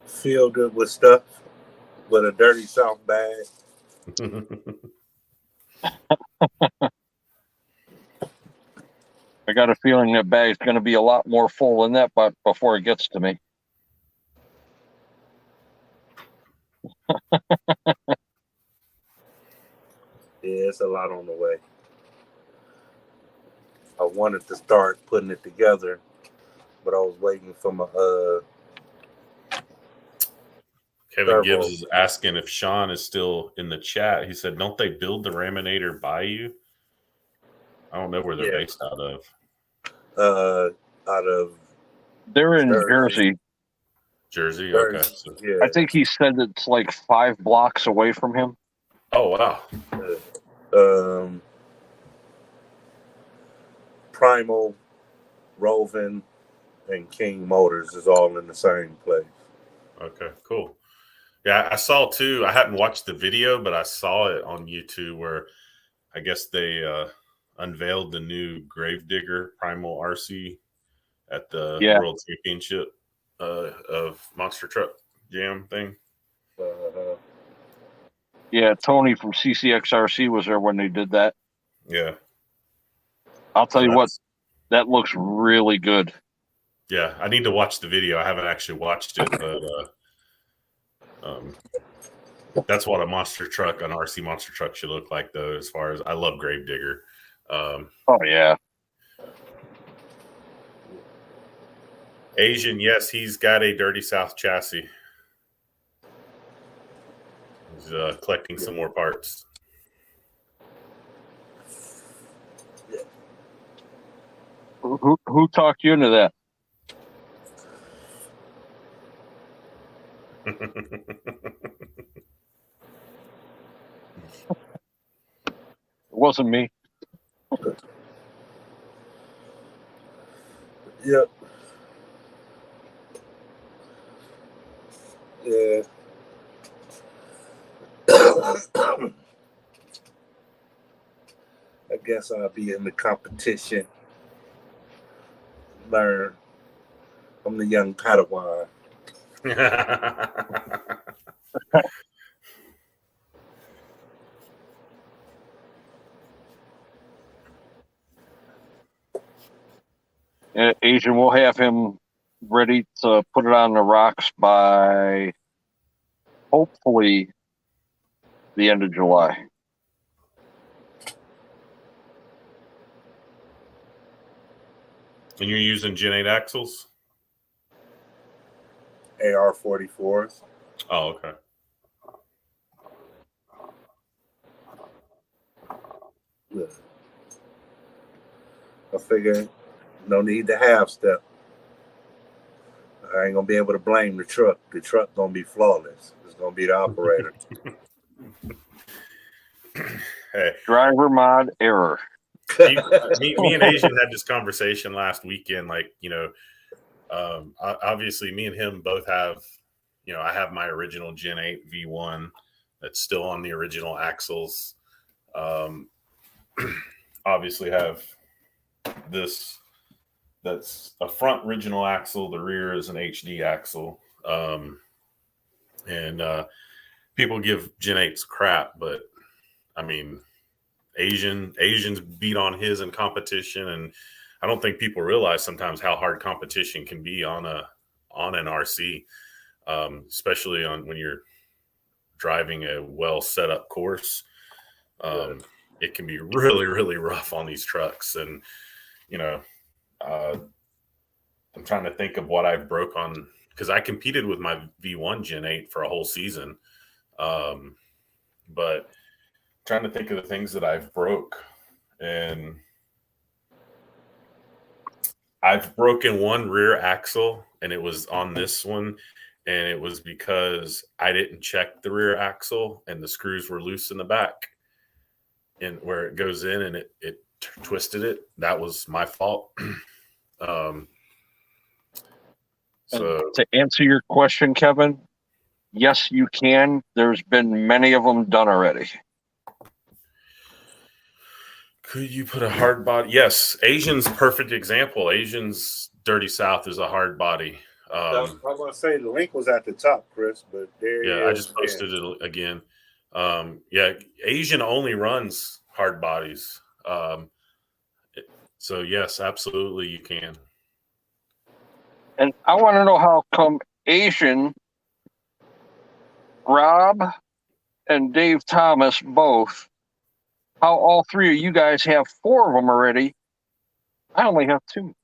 Filled it with stuff with a dirty South bag. I got a feeling that bag's going to be a lot more full than that, but before it gets to me. Yeah, it's a lot on the way. I wanted to start putting it together, but I was waiting for my Kevin Gibbs is asking if Sean is still in the chat. He said, don't they build the Raminator by you? I don't know where they're based out of. They're in Jersey. Jersey, okay. So, yeah. I think he said it's like 5 blocks away from him. Oh, wow. Primal, Rovin, and King Motors is all in the same place. Okay, cool. Yeah, I saw too. I hadn't watched the video, but I saw it on YouTube where I guess they unveiled the new Gravedigger Primal RC at the World Championship of Monster Truck Jam thing. Yeah, Tony from CCXRC was there when they did that. Yeah. I'll tell you what, that looks really good. Yeah, I need to watch the video. I haven't actually watched it, but that's what a monster truck, an RC monster truck should look like, though, as far as I love Gravedigger. Oh, yeah. Asian, yes, he's got a Dirty South chassis. He's collecting some more parts. Who talked you into that? It wasn't me. Yep. Yeah. I guess I'll be in the competition. Learn. I'm the young Padawan. Asian, we'll have him ready to put it on the rocks by hopefully the end of July. And you're using Gen 8 axles? AR-44s. Oh, okay. Yeah. I figure no need to have step. I ain't gonna be able to blame the truck. The truck gonna be flawless. It's gonna be the operator. Hey, Driver mod error. me and Asian had this conversation last weekend. Like, obviously, me and him both have, I have my original Gen 8 V1 that's still on the original axles. Obviously, have this that's a front original axle. The rear is an HD axle. And people give Gen 8s crap, but I mean, Asians beat on his in competition, and I don't think people realize sometimes how hard competition can be on an RC, especially when you're driving a well set up course. It can be really, really rough on these trucks, and I'm trying to think of what I've broke on, because I competed with my V1 Gen 8 for a whole season, but trying to think of the things that I've broke, and I've broken one rear axle, and it was on this one, and it was because I didn't check the rear axle and the screws were loose in the back and where it goes in, and it twisted it. That was my fault. So to answer your question, Kevin, yes, you can. There's been many of them done already. Could you put a hard body? Yes, Asian's perfect example. Asian's Dirty South is a hard body. I was going to say the link was at the top, Chris, but there I just posted it again. Asian only runs hard bodies. So yes, absolutely you can. And I want to know how come Asian, Rob, and Dave Thomas both, how all three of you guys have 4 of them already. I only have 2.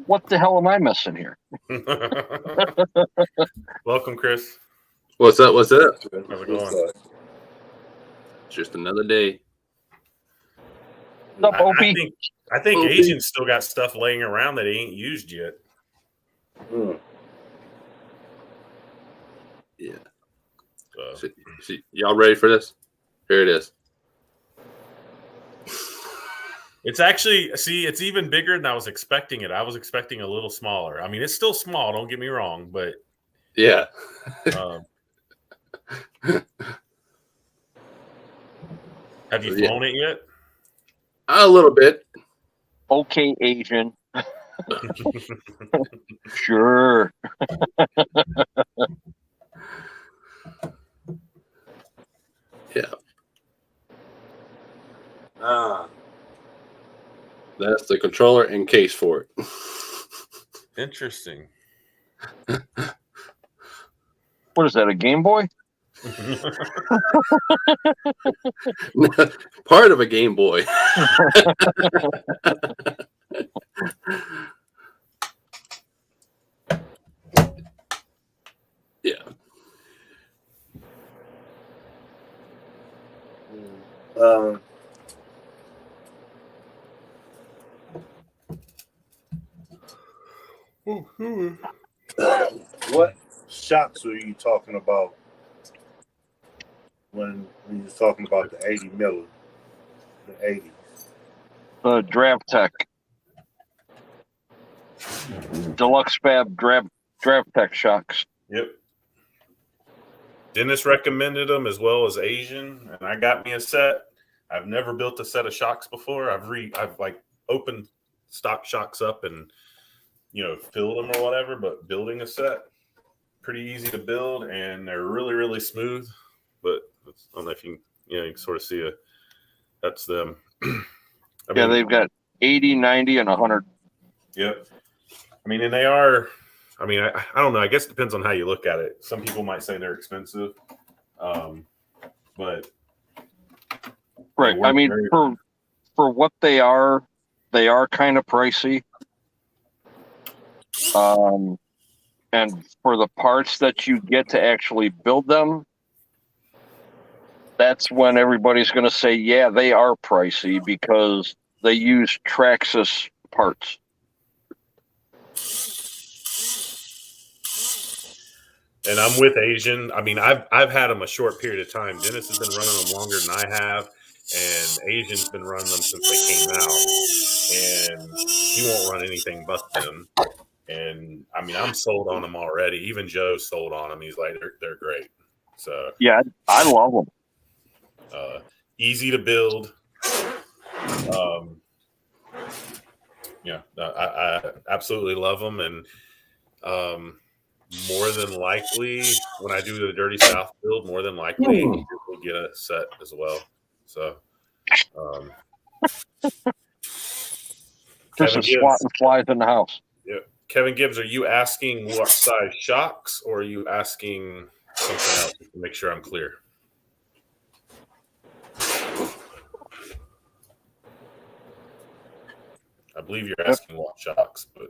What the hell am I missing here? Welcome, Chris. What's up? What's up? How's it going? Just another day. What's up, Opie? I think Asian's still got stuff laying around that he ain't used yet. Yeah. So, y'all ready for this? Here it is. It's actually, it's even bigger than I was expecting it. I was expecting a little smaller. I mean, it's still small, don't get me wrong, but yeah. Have you flown it yet? A little bit. Okay, Asian. Sure. Yeah. That's the controller and case for it. Interesting. What is that, a Game Boy? Part of a Game Boy. Yeah. What shocks were you talking about when you was talking about the 80 miller, the 80s? The Draft Tech. Deluxe Fab Draft Tech shocks. Yep. Dennis recommended them as well as Asian, and I got me a set. I've never built a set of shocks before. I've like opened stock shocks up and filled them or whatever, but building a set pretty easy to build, and they're really, really smooth. But I don't know if you can sort of see that's them. They've got 80, 90, and 100. Yep. I mean, and they are. I mean, I don't know. I guess it depends on how you look at it. Some people might say they're expensive, but right. I mean, for what they are kind of pricey. And for the parts that you get to actually build them, that's when everybody's going to say, yeah, they are pricey because they use Traxxas parts. And I'm with Asian. I mean, I've had them a short period of time. Dennis has been running them longer than I have, and Asian's been running them since they came out. And he won't run anything but them. And I mean, I'm sold on them already. Even Joe's sold on them. He's like, they're great. So yeah, I love them. Easy to build. I absolutely love them, and more than likely, when I do the Dirty South build, more than likely we'll get a set as well. So, This is swatting flies in the house. Yeah, Kevin Gibbs, are you asking what size shocks, or are you asking something else to make sure I'm clear? I believe you're asking what shocks, but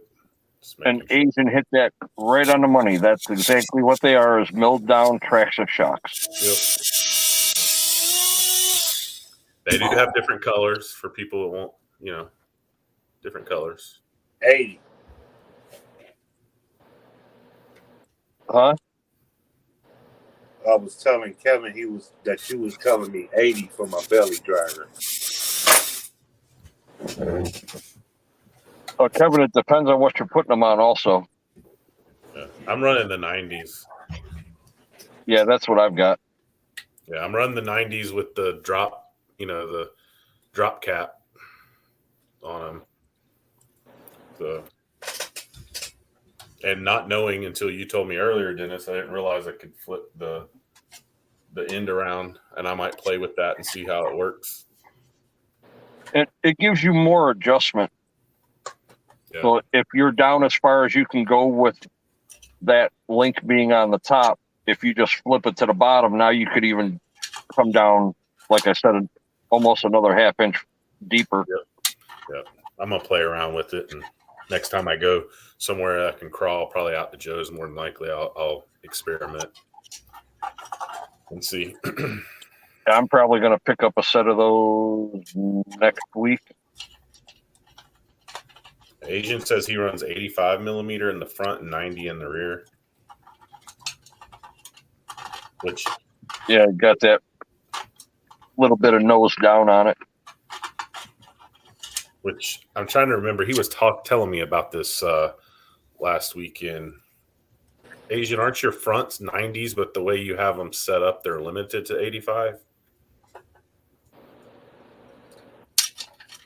and Asian hit that right on the money. That's exactly what they are: is milled down Traxxas shocks. Yep. They do have different colors for people that want, different colors. 80. Huh? I was telling Kevin that you was telling me 80 for my belly dragger. Oh, Kevin, it depends on what you're putting them on also. Yeah, I'm running the 90s. Yeah, that's what I've got. Yeah, I'm running the 90s with the drop, the drop cap on them. So, and not knowing until you told me earlier, Dennis, I didn't realize I could flip the end around, and I might play with that and see how it works. It gives you more adjustment. Yeah. So if you're down as far as you can go with that link being on the top, if you just flip it to the bottom, now you could even come down, like I said, almost another half-inch deeper. Yep. I'm going to play around with it, and next time I go somewhere I can crawl, probably out to Joe's more than likely, I'll experiment and see. I'm probably going to pick up a set of those next week. Asian says he runs 85 millimeter in the front and 90 in the rear. Which, yeah, got that little bit of nose down on it. Which I'm trying to remember. He was telling me about this last weekend. Asian, aren't your fronts 90s, but the way you have them set up, they're limited to 85?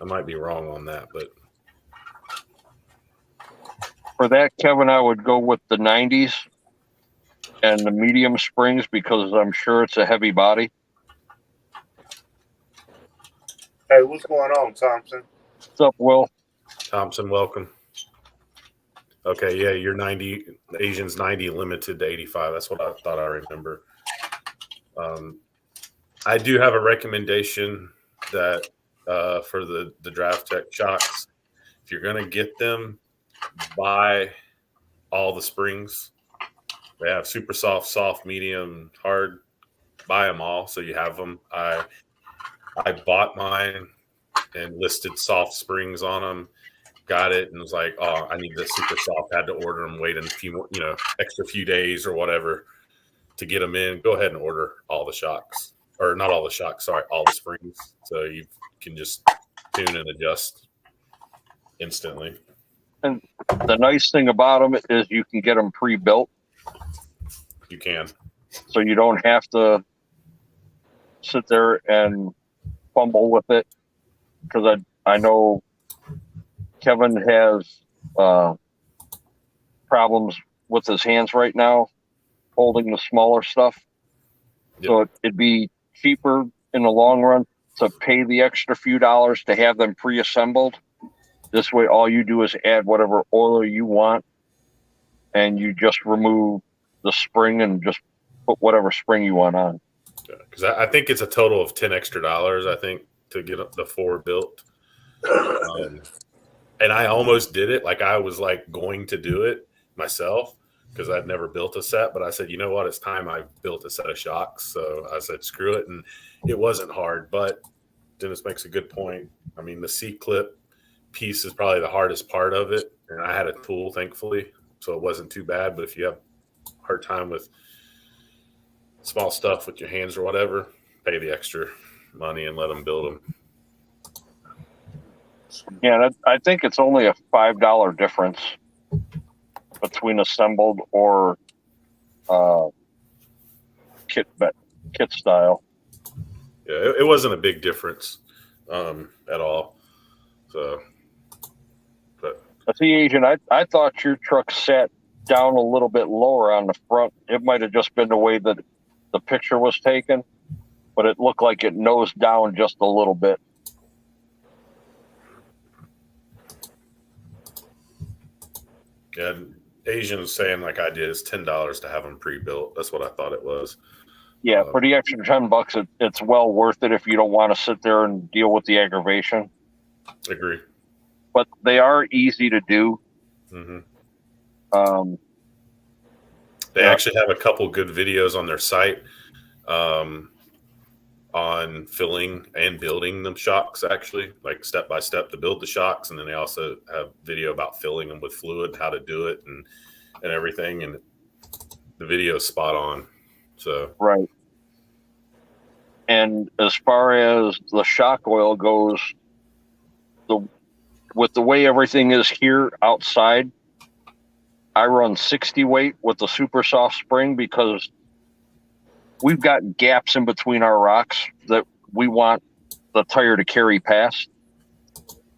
I might be wrong on that, but for that, Kevin, I would go with the 90s and the medium springs because I'm sure it's a heavy body. Hey, what's going on, Thompson? What's up, Will? Thompson, welcome. Okay, yeah, you're 90. Asian's 90 limited to 85. That's what I thought I remember. I do have a recommendation that for the Draft Tech shocks, if you're going to get them, buy all the springs. They have super soft, medium, hard. Buy them all so you have them. I bought mine and listed soft springs on them, got it and was like, oh, I need this super soft. Had to order them, wait a few more, extra few days or whatever to get them in. Go ahead and order all the shocks, or not all the shocks. Sorry, all the springs. So you can just tune and adjust instantly. And the nice thing about them is you can get them pre-built. You can. So you don't have to sit there and fumble with it. Because I know Kevin has problems with his hands right now holding the smaller stuff. Yep. So it'd be cheaper in the long run to pay the extra few dollars to have them pre-assembled. This way, all you do is add whatever oil you want, and you just remove the spring and just put whatever spring you want on. Because I think it's a total of $10 extra, I think, to get the 4 built. And I almost did it. Like I was like going to do it myself because I'd never built a set. But I said, you know what? It's time I built a set of shocks. So I said, screw it. And it wasn't hard. But Dennis makes a good point. I mean, the C-clip piece is probably the hardest part of it. And I had a tool, thankfully, so it wasn't too bad. But if you have a hard time with small stuff with your hands or whatever, pay the extra money and let them build them. Yeah, I think it's only a $5 difference between assembled or kit style. Yeah, it wasn't a big difference at all. So, but see, Agent, I thought your truck sat down a little bit lower on the front. It might have just been the way that the picture was taken, but it looked like it nosed down just a little bit. Yeah, Asian was saying like I did, it's $10 to have them pre-built. That's what I thought it was. Yeah, for the extra $10, it's well worth it if you don't want to sit there and deal with the aggravation. Agree. But they are easy to do. Mm-hmm. They actually have a couple good videos on their site on filling and building them shocks, actually, like step by step to build the shocks. And then they also have video about filling them with fluid, how to do it and everything. And the video is spot on. So right. And as far as the shock oil goes, with the way everything is here outside, I run 60 weight with the super soft spring because we've got gaps in between our rocks that we want the tire to carry past.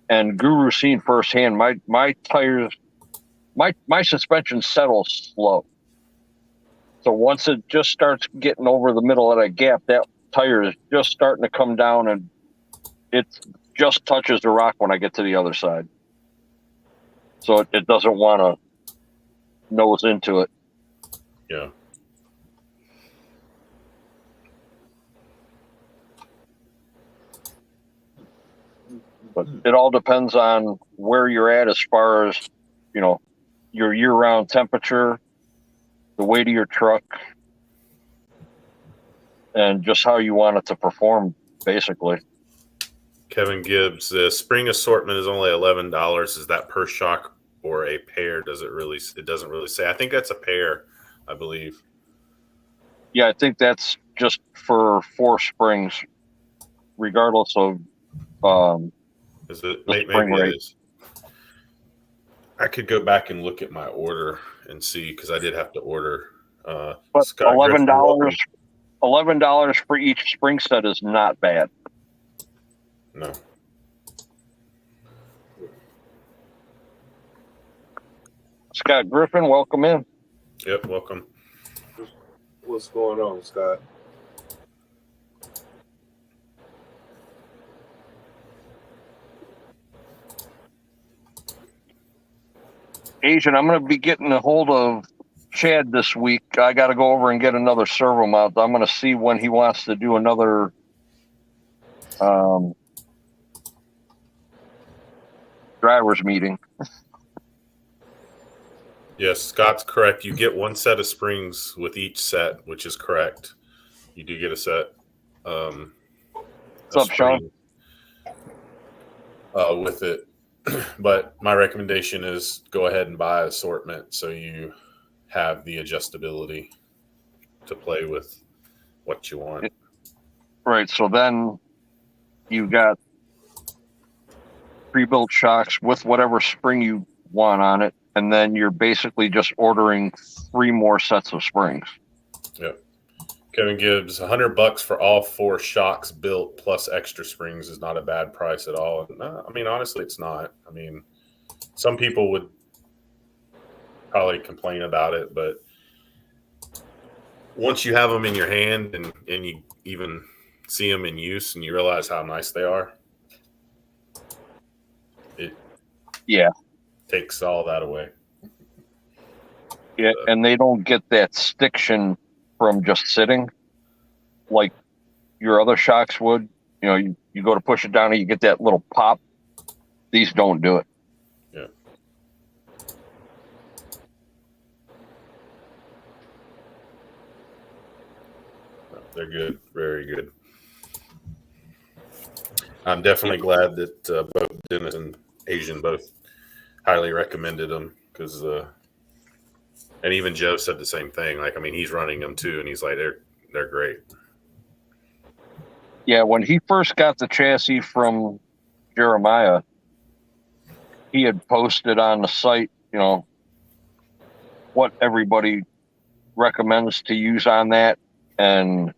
And Guru seen firsthand, my tires, my suspension settles slow. So once it just starts getting over the middle of that gap, that tire is just starting to come down and it just touches the rock when I get to the other side. So it doesn't want to nose into it. Yeah. But it all depends on where you're at as far as, your year-round temperature, the weight of your truck, and just how you want it to perform, basically. Kevin Gibbs, the spring assortment is only $11. Is that per shock or a pair? It doesn't really say. I think that's a pair, I believe. Yeah, I think that's just for 4 springs, regardless of is it? maybe it is. I could go back and look at my order and see because I did have to order. But $11 for each spring set is not bad. No. Scott Griffin, welcome in. Yep, welcome. What's going on, Scott? Asian, I'm going to be getting a hold of Chad this week. I got to go over and get another servo mount. I'm going to see when he wants to do another driver's meeting. Yes, Scott's correct. You get 1 set of springs with each set, which is correct. You do get a set. What's up, Sean? With it. But my recommendation is go ahead and buy assortment so you have the adjustability to play with what you want. Right. So then you got pre-built shocks with whatever spring you want on it, and then you're basically just ordering 3 more sets of springs. Yep. Kevin Gibbs, $100 for all 4 shocks built plus extra springs is not a bad price at all. No, I mean, honestly, it's not. I mean, some people would probably complain about it, but once you have them in your hand and you even see them in use and you realize how nice they are, it takes all that away. Yeah, and they don't get that stiction from just sitting like your other shocks would. You know, you go to push it down and you get that little pop. These don't do it. Yeah. They're good. Very good. I'm definitely glad that both Dennis and Asian both highly recommended them because, and even Joe said the same thing. Like, I mean, he's running them too, and he's like, they're great. Yeah, when he first got the chassis from Jeremiah, he had posted on the site, you know, what everybody recommends to use on that. And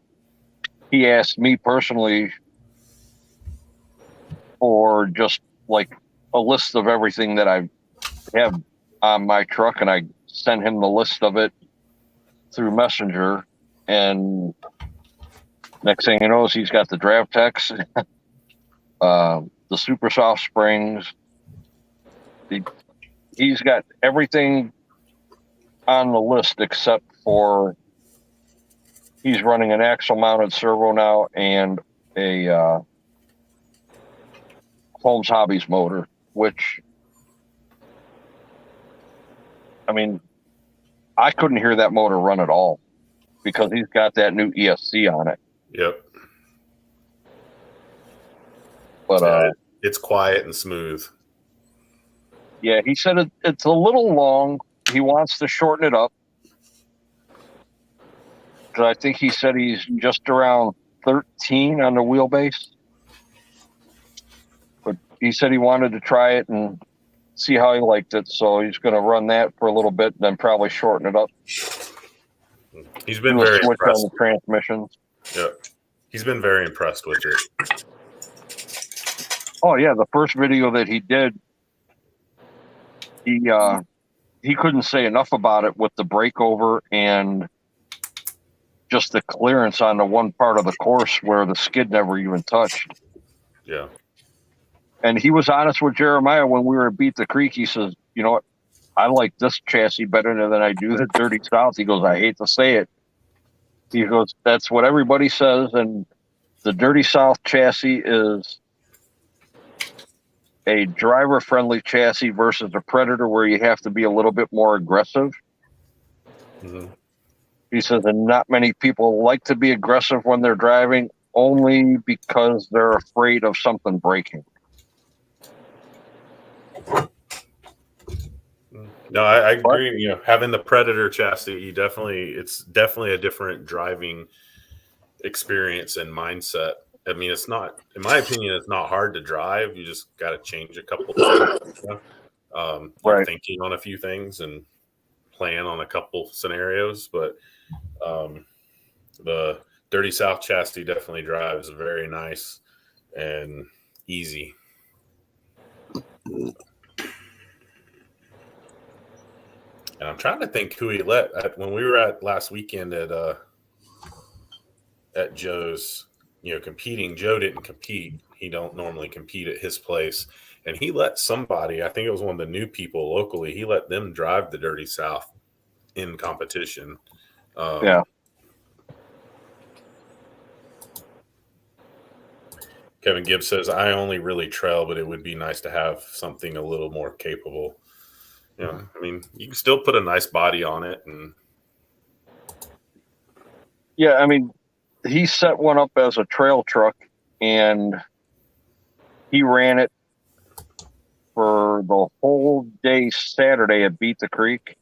he asked me personally for just like a list of everything that I have on my truck, and I sent him the list of it through Messenger. And next thing you know is he's got the Draft-Tex, the super soft springs. He's got everything on the list except for he's running an axle mounted servo now and a Holmes Hobbies motor, which, I mean, I couldn't hear that motor run at all because he's got that new ESC on it. Yep. But it's quiet and smooth. Yeah, he said it's a little long. He wants to shorten it up. Because I think he said he's just around 13 on the wheelbase. But he said he wanted to try it and see how he liked it. So he's going to run that for a little bit and then probably shorten it up. He's been very impressed on the transmissions. Yeah. He's been very impressed with it. Oh, yeah. The first video that he did, he couldn't say enough about it with the breakover and just the clearance on the one part of the course where the skid never even touched. Yeah. And he was honest with Jeremiah when we were at Beat the Creek. He says, you know what? I like this chassis better than I do the Dirty South. He goes, I hate to say it. He goes, that's what everybody says. And the Dirty South chassis is a driver-friendly chassis versus a Predator where you have to be a little bit more aggressive. Mm-hmm. He says, and not many people like to be aggressive when they're driving only because they're afraid of something breaking. No, I agree. You know, having the Predator chassis, it's definitely a different driving experience and mindset. I mean, it's not, in my opinion, it's not hard to drive. You just got to change a couple of things, right. Thinking on a few things and plan on a couple scenarios. But the Dirty South chassis definitely drives very nice and easy. And I'm trying to think who he let when we were at last weekend at Joe's, you know, competing. Joe didn't compete. He don't normally compete at his place. And he let somebody, I think it was one of the new people locally, he let them drive the Dirty South in competition. Yeah. Kevin Gibbs says, I only really trail, but it would be nice to have something a little more capable. You know, I mean, you can still put a nice body on it. And yeah, I mean, he set one up as a trail truck and he ran it for the whole day Saturday at Beat the Creek,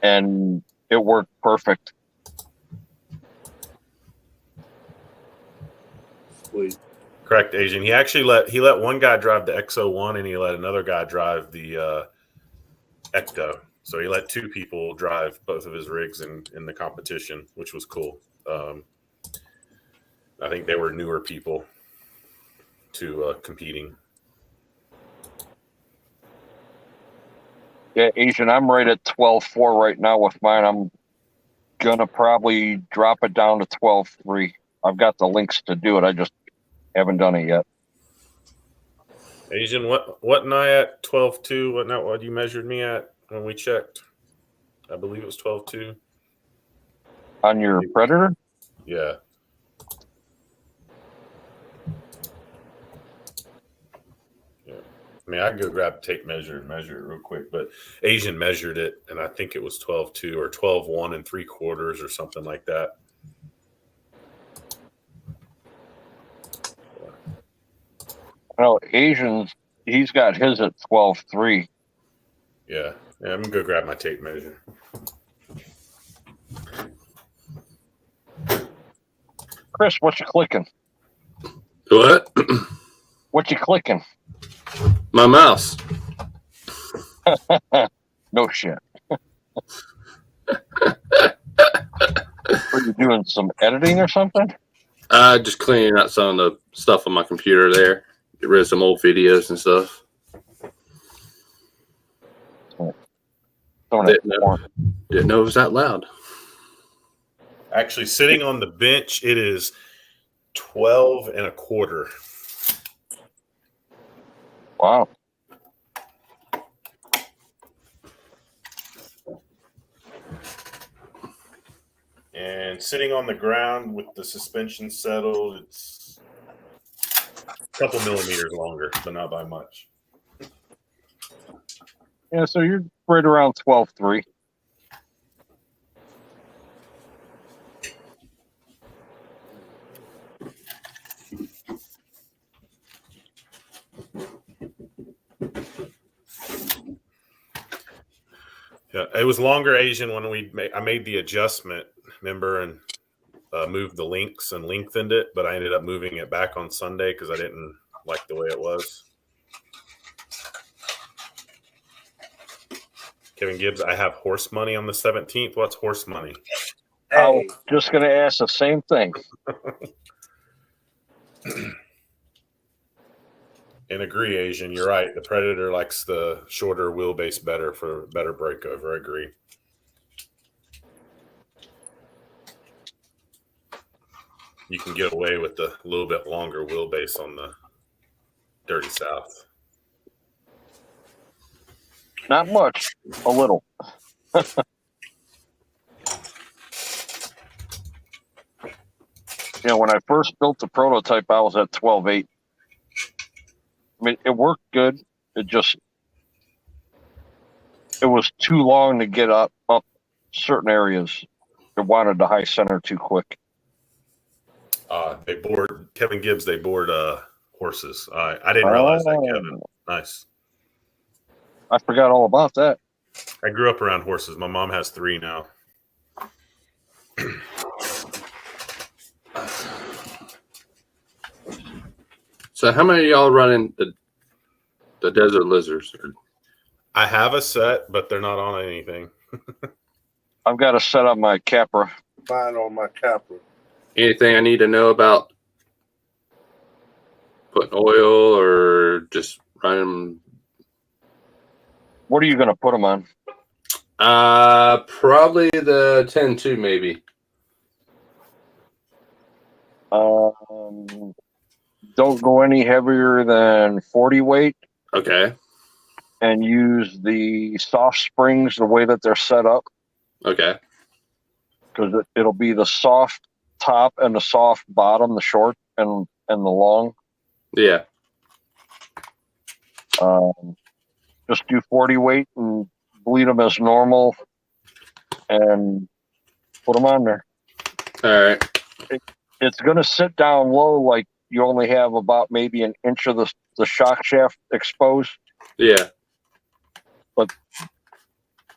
and it worked perfect. Sweet. Correct, Asian. He actually let one guy drive the XO1 and he let another guy drive the Ecto. So he let two people drive both of his rigs in the competition, which was cool. I think they were newer people to competing. Yeah, Asian, I'm right at 12.4 right now with mine. I'm gonna probably drop it down to 12.3. I've got the links to do it. I just haven't done it yet. Asian, what and I at 12.2? What you measured me at when we checked? I believe it was 12.2. On your Predator? Yeah. I mean, I can go grab tape measure and measure it real quick, but Asian measured it, and I think it was 12.2 or 12.1 3/4 or something like that. No, Asian's, he's got his at 12.3. Yeah, I'm gonna go grab my tape measure. Chris, what you clicking? What? What you clicking? My mouse. No shit. Are you doing some editing or something? Just cleaning out some of the stuff on my computer there. Get rid of some old videos and stuff. Didn't know it was that loud. Actually, sitting on the bench, it is 12 1/4. Wow. And sitting on the ground with the suspension settled, it's a couple millimeters longer, but not by much. Yeah, so you're right around 12.3. Yeah, it was longer, Asian, when I made the adjustment, remember, and moved the links and lengthened it, but I ended up moving it back on Sunday because I didn't like the way it was. Kevin Gibbs, I have horse money on the 17th. What's horse money? I was just going to ask the same thing. And agree, Asian. You're right. The Predator likes the shorter wheelbase better for better breakover. I agree. You can get away with the little bit longer wheelbase on the Dirty South. Not much, a little. When I first built the prototype, I was at 12.8. I mean, it worked good. It was too long to get up certain areas. It wanted the high center too quick. They board Kevin Gibbs. They board horses. I didn't realize that, Kevin. Nice. I forgot all about that. I grew up around horses. My mom has 3 now. So how many of y'all running the Desert Lizards? I have a set, but they're not on anything. I've got to set up my Capra. Mine on my Capra. Anything I need to know about putting oil or just running? What are you going to put them on? Probably the 10-2 maybe. Don't go any heavier than 40 weight. Okay. And use the soft springs the way that they're set up. Okay. Because it'll be the soft top and the soft bottom, the short and the long. Yeah. Just do 40 weight and bleed them as normal and put them on there. All right. It's going to sit down low, like you only have about maybe an inch of the the shock shaft exposed. Yeah.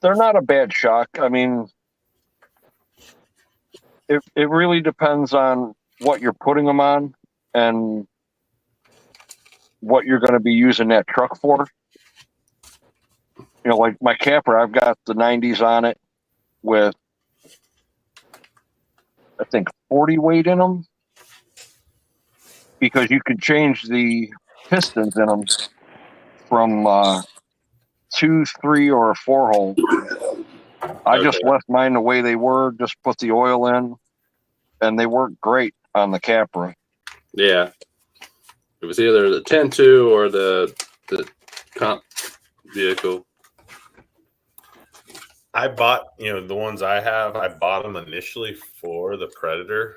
They're not a bad shock. I mean, it really depends on what you're putting them on and what you're going to be using that truck for. You know, like my Capra, I've got the 90s on it with, I think, 40 weight in them, because you can change the pistons in them from 2, 3, or a 4-hole. I just left mine the way they were, just put the oil in, and they work great on the Capra. Yeah. It was either the 10-2 or the comp vehicle. I bought, the ones I have, I bought them initially for the Predator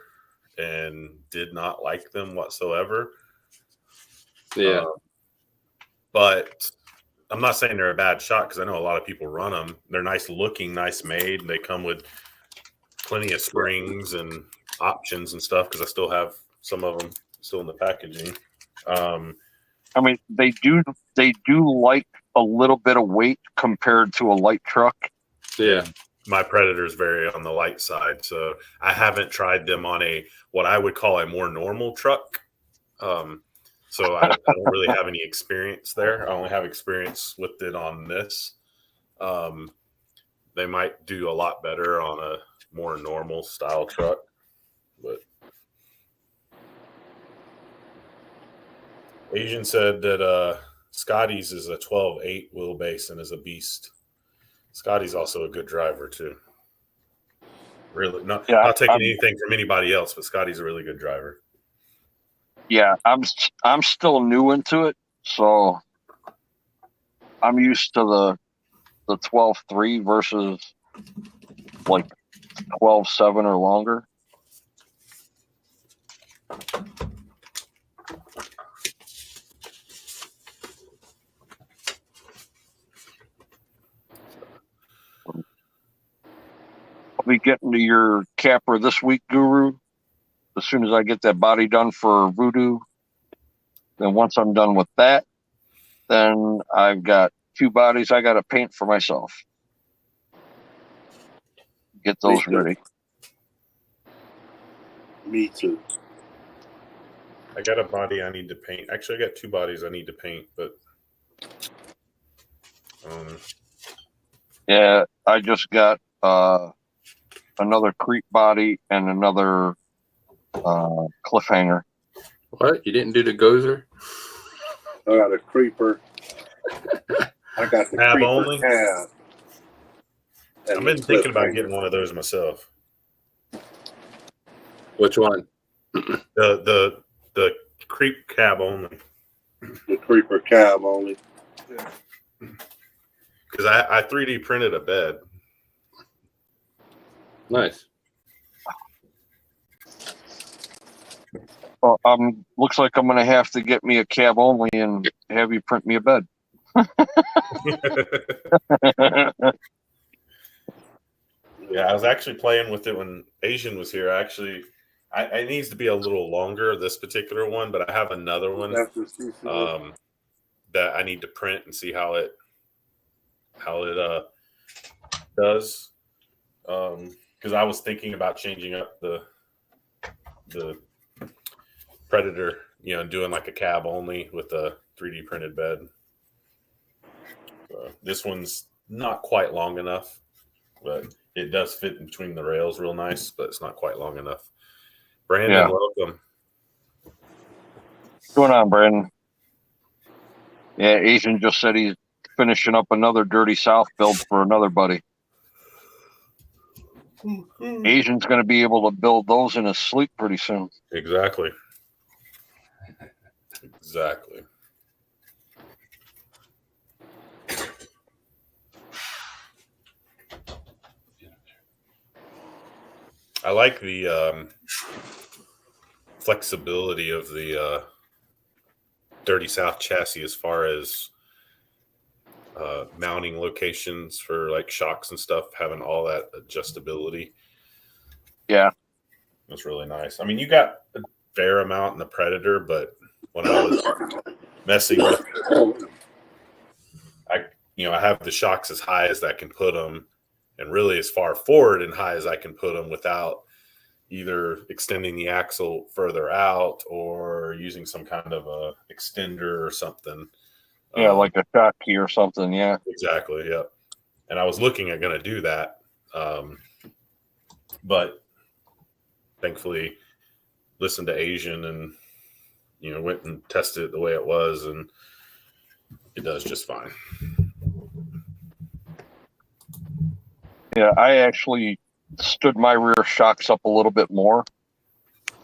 and did not like them whatsoever. Yeah. But I'm not saying they're a bad shot, because I know a lot of people run them. They're nice looking, nice made. And they come with plenty of springs and options and stuff, because I still have some of them still in the packaging. I mean, they do like a little bit of weight compared to a light truck. Yeah. My Predator is very on the light side, so I haven't tried them on what I would call a more normal truck. So I don't really have any experience there. I only have experience with it on this. They might do a lot better on a more normal style truck, but Asian said that Scotty's is a 12.8 wheelbase and is a beast. Scotty's also a good driver too. Really, not taking anything from anybody else, but Scotty's a really good driver. Yeah, I'm still new into it, so I'm used to the 12.3 versus like 12.7 or longer. I'll be getting to your Capra this week, Guru, as soon as I get that body done for Voodoo. Then once I'm done with that, then I've got 2 bodies I got to paint for myself. Get those ready. Me too. I got a body I need to paint. Actually, I got 2 bodies I need to paint, but yeah, I just got another creep body and another cliffhanger. What? You didn't do the Gozer? I got a creeper. I got the Cab creeper only? cab. I've been thinking about getting one of those myself. Which one? The creep cab only. The creeper cab only. Because I 3D printed a bed. Nice. Well, looks like I'm going to have to get me a cab only and have you print me a bed. Yeah, I was actually playing with it when Asian was here. It needs to be a little longer, this particular one, but I have another one that I need to print and see how it does. Because I was thinking about changing up the Predator, doing like a cab only with a 3D printed bed. This one's not quite long enough, but it does fit in between the rails real nice, but it's not quite long enough. Brandon, welcome. What's going on, Brandon? Yeah, Asian just said he's finishing up another Dirty South build for another buddy. Asian's going to be able to build those in his sleep pretty soon. Exactly. I like the flexibility of the Dirty South chassis as far as mounting locations for like shocks and stuff, having all that adjustability. Yeah. That's really nice. I mean, you got a fair amount in the Predator, but when I was messing with. I have the shocks as high as I can put them, and really as far forward and high as I can put them without either extending the axle further out or using some kind of a extender or something. Yeah, like a shock key or something. Yeah. Exactly. Yep. And I was looking at going to do that. But thankfully listened to Asian and, went and tested it the way it was, and it does just fine. Yeah, I actually stood my rear shocks up a little bit more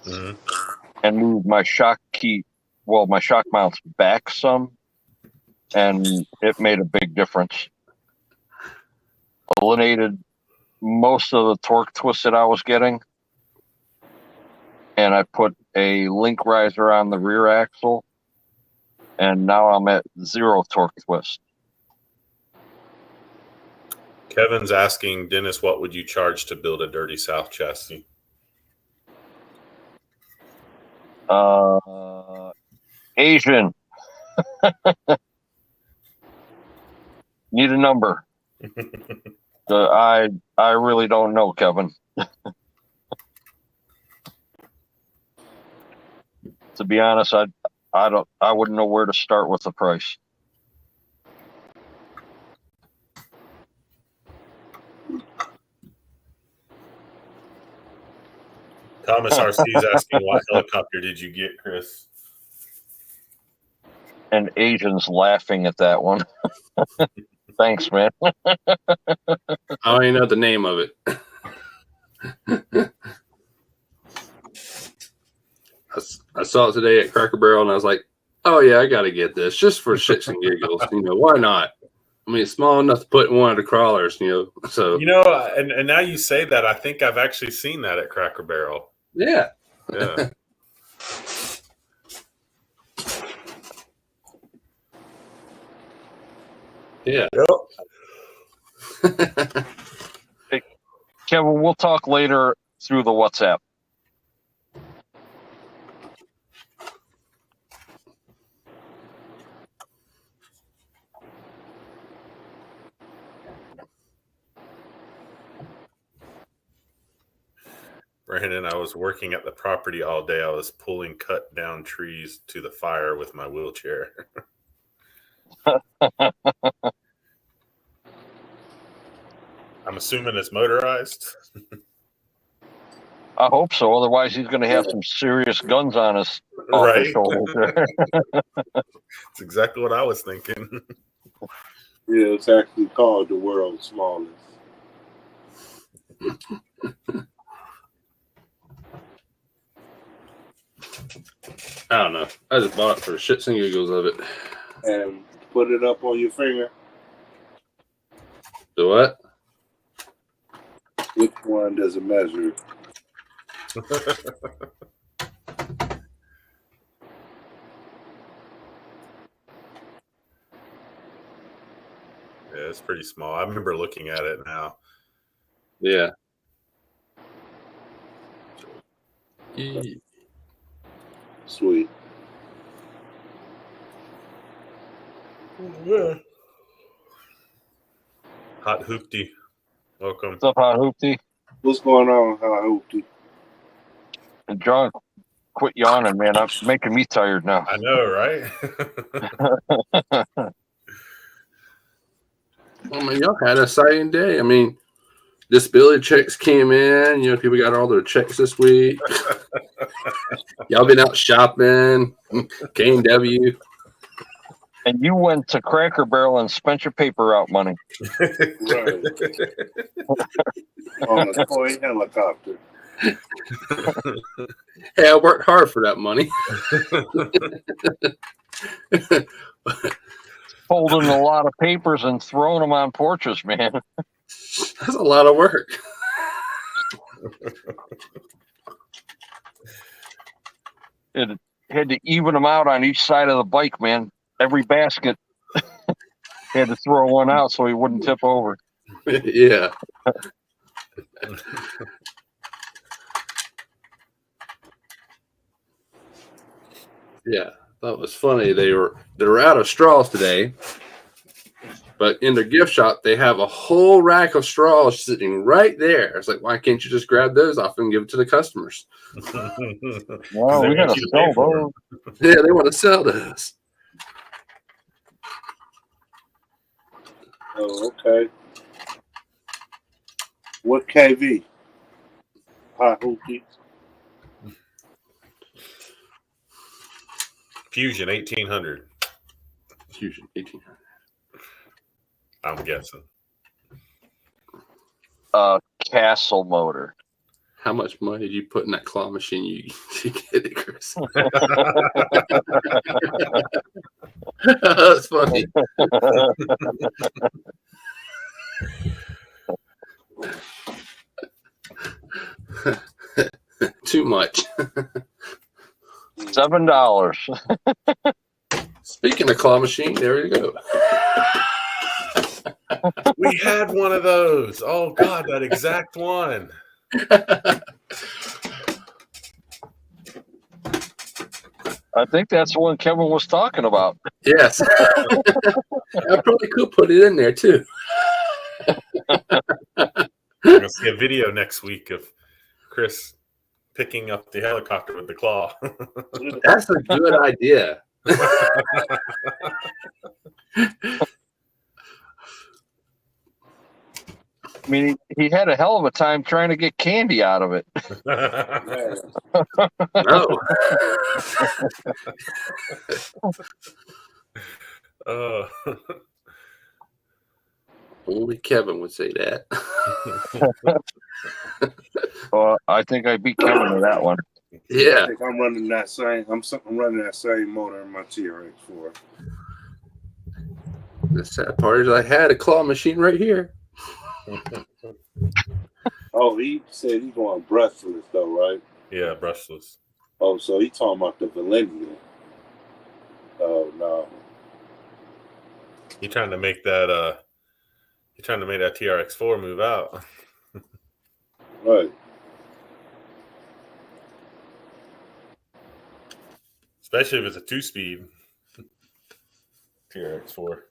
and moved my shock mounts back some, and it made a big difference. Eliminated most of the torque twist that I was getting, and I put a link riser on the rear axle, and now I'm at 0 torque twist. Kevin's asking, Dennis, what would you charge to build a Dirty South chassis? Asian. Need a number. I really don't know, Kevin. To be honest, I wouldn't know where to start with the price. Thomas RC is asking, what helicopter did you get, Chris? And Asian's laughing at that one. Thanks, man. I don't even know the name of it. I saw it today at Cracker Barrel, and I was like, oh, yeah, I got to get this just for shits and giggles. Why not? I mean, it's small enough to put in one of the crawlers, so. And now you say that, I think I've actually seen that at Cracker Barrel. Yeah. Yeah. Yeah. Yep. Hey, Kevin, we'll talk later through the WhatsApp. Brandon, I was working at the property all day. I was pulling cut down trees to the fire with my wheelchair. I'm assuming it's motorized. I hope so. Otherwise, he's going to have some serious guns on his Right. shoulder. That's exactly what I was thinking. Yeah, it's actually called the world's smallest. I don't know. I just bought it for shits and giggles of it. And put it up on your finger. The what? Which one does it measure? Yeah, it's pretty small. I remember looking at it now. Yeah. Sweet. Hot Hoopty, welcome. What's up, Hot Hoopty? What's going on, Hoopty? And John, quit yawning, man. I'm making me tired now. I know, right? I mean, y'all had a exciting day. I mean, disability checks came in. People got all their checks this week. Y'all been out shopping, K&W. And you went to Cracker Barrel and spent your paper route money. Right. On a toy helicopter. Hey, I worked hard for that money. Folding a lot of papers and throwing them on porches, man. That's a lot of work. It had to even them out on each side of the bike, man. Every basket had to throw one out so he wouldn't tip over. Yeah. Yeah. thought it was funny. They're out of straws today, but in their gift shop they have a whole rack of straws sitting right there. It's like, why can't you just grab those off and give it to the customers? Well, we gotta sell those. Yeah, they want to sell those. Oh, okay. What KV? Hot Hookie. Fusion 1800. Fusion 1800. I'm guessing. Castle motor. How much money did you put in that claw machine you get it, Chris? That's funny. Too much. $7. Speaking of claw machine, there you go. We had one of those. Oh God, that exact one. I think that's the one Kevin was talking about. Yes. I probably could put it in there too. We're gonna see a video next week of Chris picking up the helicopter with the claw. That's a good idea. I mean, he had a hell of a time trying to get candy out of it. No. Only Kevin would say that. I think I beat Kevin to that one. Yeah. I think I'm running that same. I'm running that same motor in my TRX4. The sad part is I had a claw machine right here. Oh, he said he's going brushless though, right? Yeah, brushless. Oh, so he talking about the Valenian. Oh no. You're trying to make that TRX4 move out. Right. Especially if it's a 2-speed TRX4.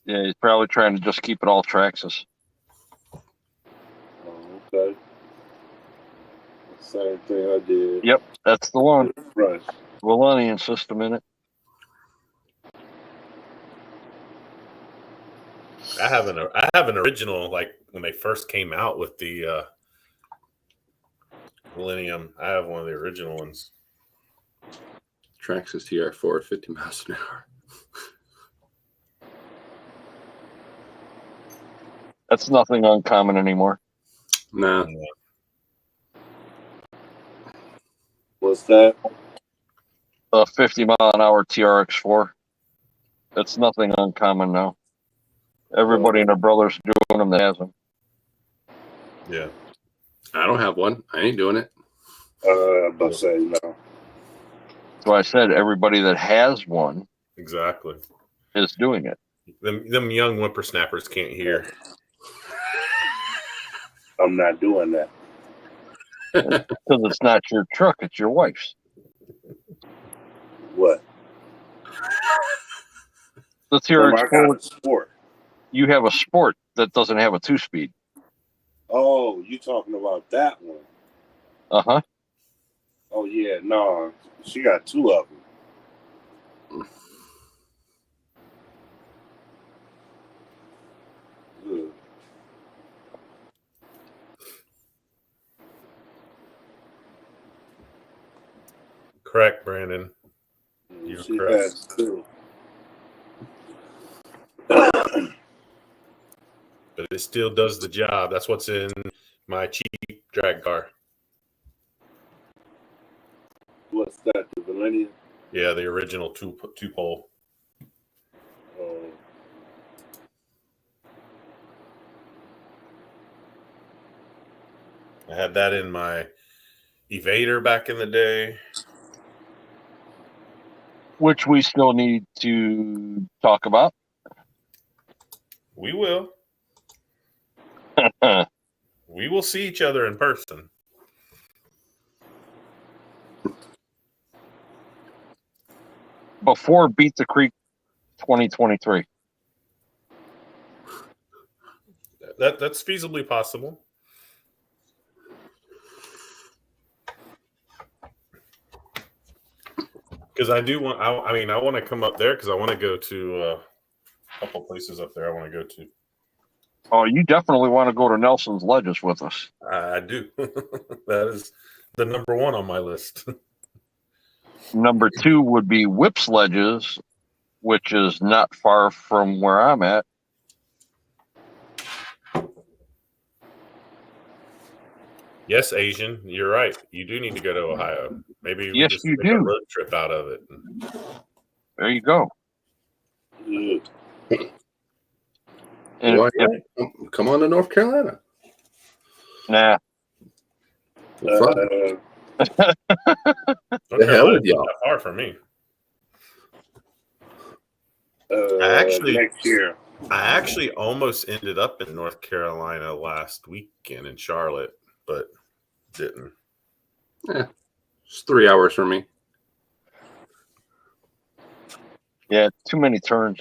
Yeah, he's probably trying to just keep it all Traxxas. Oh, okay. Same thing I did. Yep, that's the one. Right. Valenian system in it. I have an original, like when they first came out with the Millennium. I have one of the original ones. Traxxas TR4 at 50 miles an hour. That's nothing uncommon anymore. No. What's that? A 50-mile-an-hour TRX4. That's nothing uncommon now. Everybody and their brother's doing them that has them. Yeah. I don't have one. I ain't doing it. I'm about to say no. So I said everybody that has one Exactly. is doing it. Them young whippersnappers can't hear. I'm not doing that. Because it's not your truck, it's your wife's. What? The I TRX4, got a sport. you have a sport that doesn't have a 2-speed. Oh, you talking about that one? Uh-huh. Oh yeah, no, she got two of them. Ugh. Correct, Brandon. You're She correct. has two. But it still does the job. That's what's in my cheap drag car. What's that? The Valenian? Yeah, the original two pole. I had that in my Evader back in the day. Which we still need to talk about. We will. We will see each other in person. before Beat the Creek 2023. That's feasibly possible. Because I do want. I mean, I want to come up there because I want to go to a couple places up there. I want to go to. Oh, you definitely want to go to Nelson's Ledges with us. I do. That is the number one on my list. Number 2 would be Whip's Ledges, which is not far from where I'm at. Yes, Asian, you're right. You do need to go to Ohio. Maybe we Yes, just you make a do. road trip out of it. There you go. Good. And Why if- not? Come on to North Carolina. nah, Fun. North hell Carolina's with y'all? not that far from me. Actually, next year. I actually almost ended up in North Carolina last weekend in Charlotte, but didn't. It's 3 hours from me. yeah, too many turns.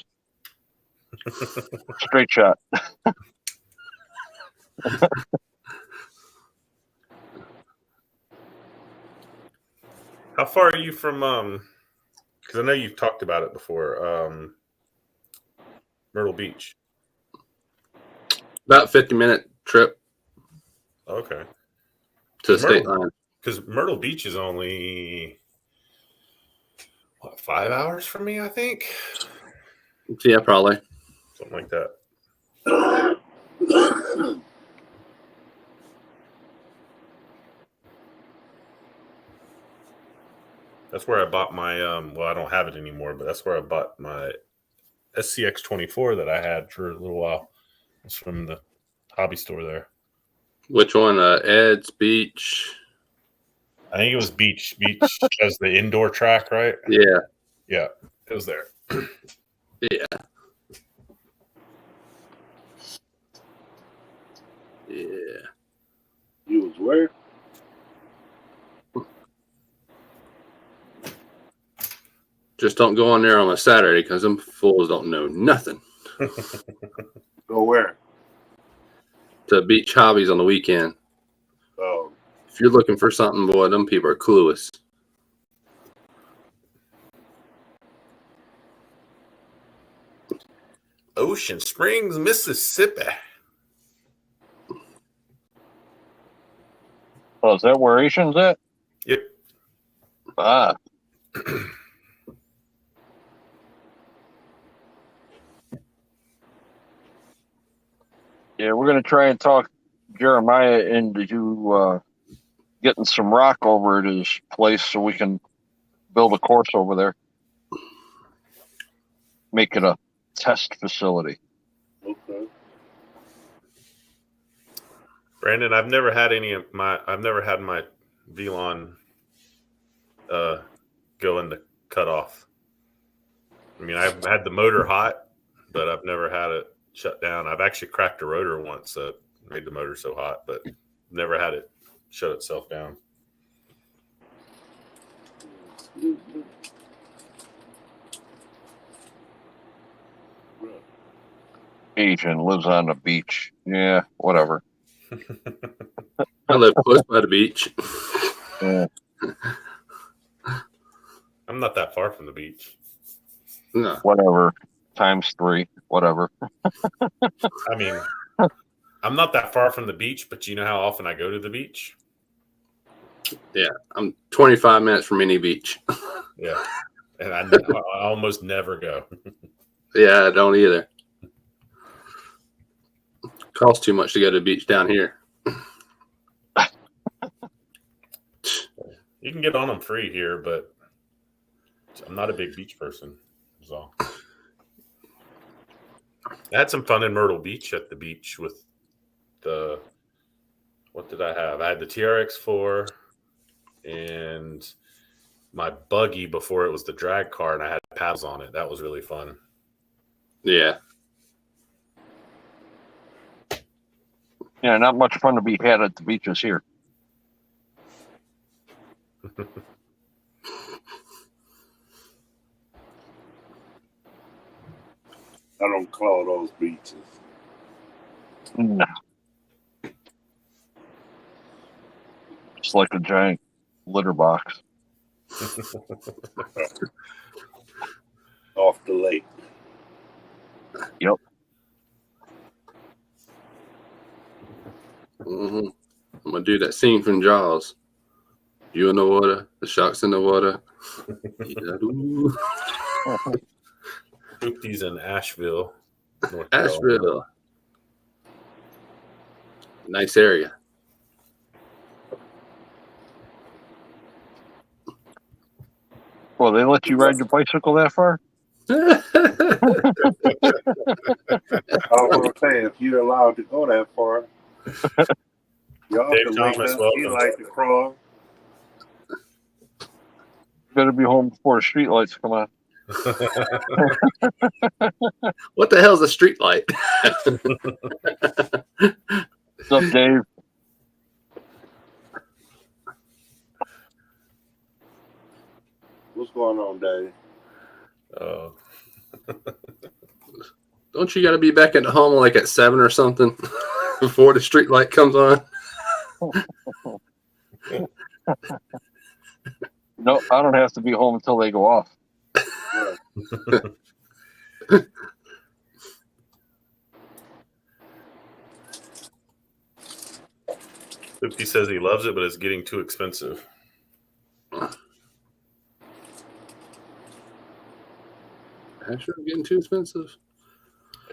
Straight shot. How far are you from? Because I know you've talked about it before. Myrtle Beach. About 50-minute trip Okay. to the state line. Because Myrtle Beach is only what 5 hours from me, I think, Yeah, probably. something like that. That's where I bought my well, I don't have it anymore, but that's where I bought my SCX 24 that I had for a little while. It's from the hobby store there. Which one? Ed's Beach. I think it was Beach. Beach as the indoor track, right? Yeah. Yeah, it was there. Yeah. Yeah. You was where? Just don't go on there on a Saturday because them fools don't know nothing. Go where? To beach hobbies on the weekend. Oh, If you're looking for something, boy, them people are clueless. Ocean Springs, Mississippi. Oh, is that where Asian's at? Yep. Ah. Yeah, we're gonna try and talk Jeremiah into getting some rock over at his place so we can build a course over there. Make it a test facility. okay. Brandon, I've never had my Velon go into cutoff. I mean, I've had the motor hot, but I've never had it shut down. I've actually cracked a rotor once that made the motor so hot, but never had it shut itself down. Asian lives on the beach. Yeah, whatever. I live close by the beach. Yeah. I'm not that far from the beach. No. Whatever. Times 3. Whatever. I mean, I'm not that far from the beach, but you know how often I go to the beach? Yeah, I'm 25 minutes from any beach. Yeah. And I almost never go. Yeah, I don't either. Costs too much to go to the beach down here. You can get on them free here, but I'm not a big beach person. So I had some fun in Myrtle Beach at the beach with the what did I have? I had the TRX4 and my buggy before it was the drag car, and I had paddles on it. That was really fun. Yeah. Yeah, not much fun to be had at the beaches here. claw those beaches. No. Just like a giant litter box. Off the lake. Yep. Mm-hmm. I'm gonna do that scene from Jaws. You in the water, the sharks in the water. Yeah. Hoopty's in Asheville, North Carolina. Asheville. Nice area. Well, they let you ride your bicycle that far? I was gonna say, if you're allowed to go that far, you're off Dave the lake. Thomas, You welcome. like to crawl. Better be home before the streetlights come on. What the hell's a street light? What's up, Dave? What's going on, Dave? Oh, Don't you got to be back at home like at 7 or something before the street light comes on? No, I don't have to be home until they go off. Hoopty says he loves it, but it's getting too expensive. Asheville getting too expensive.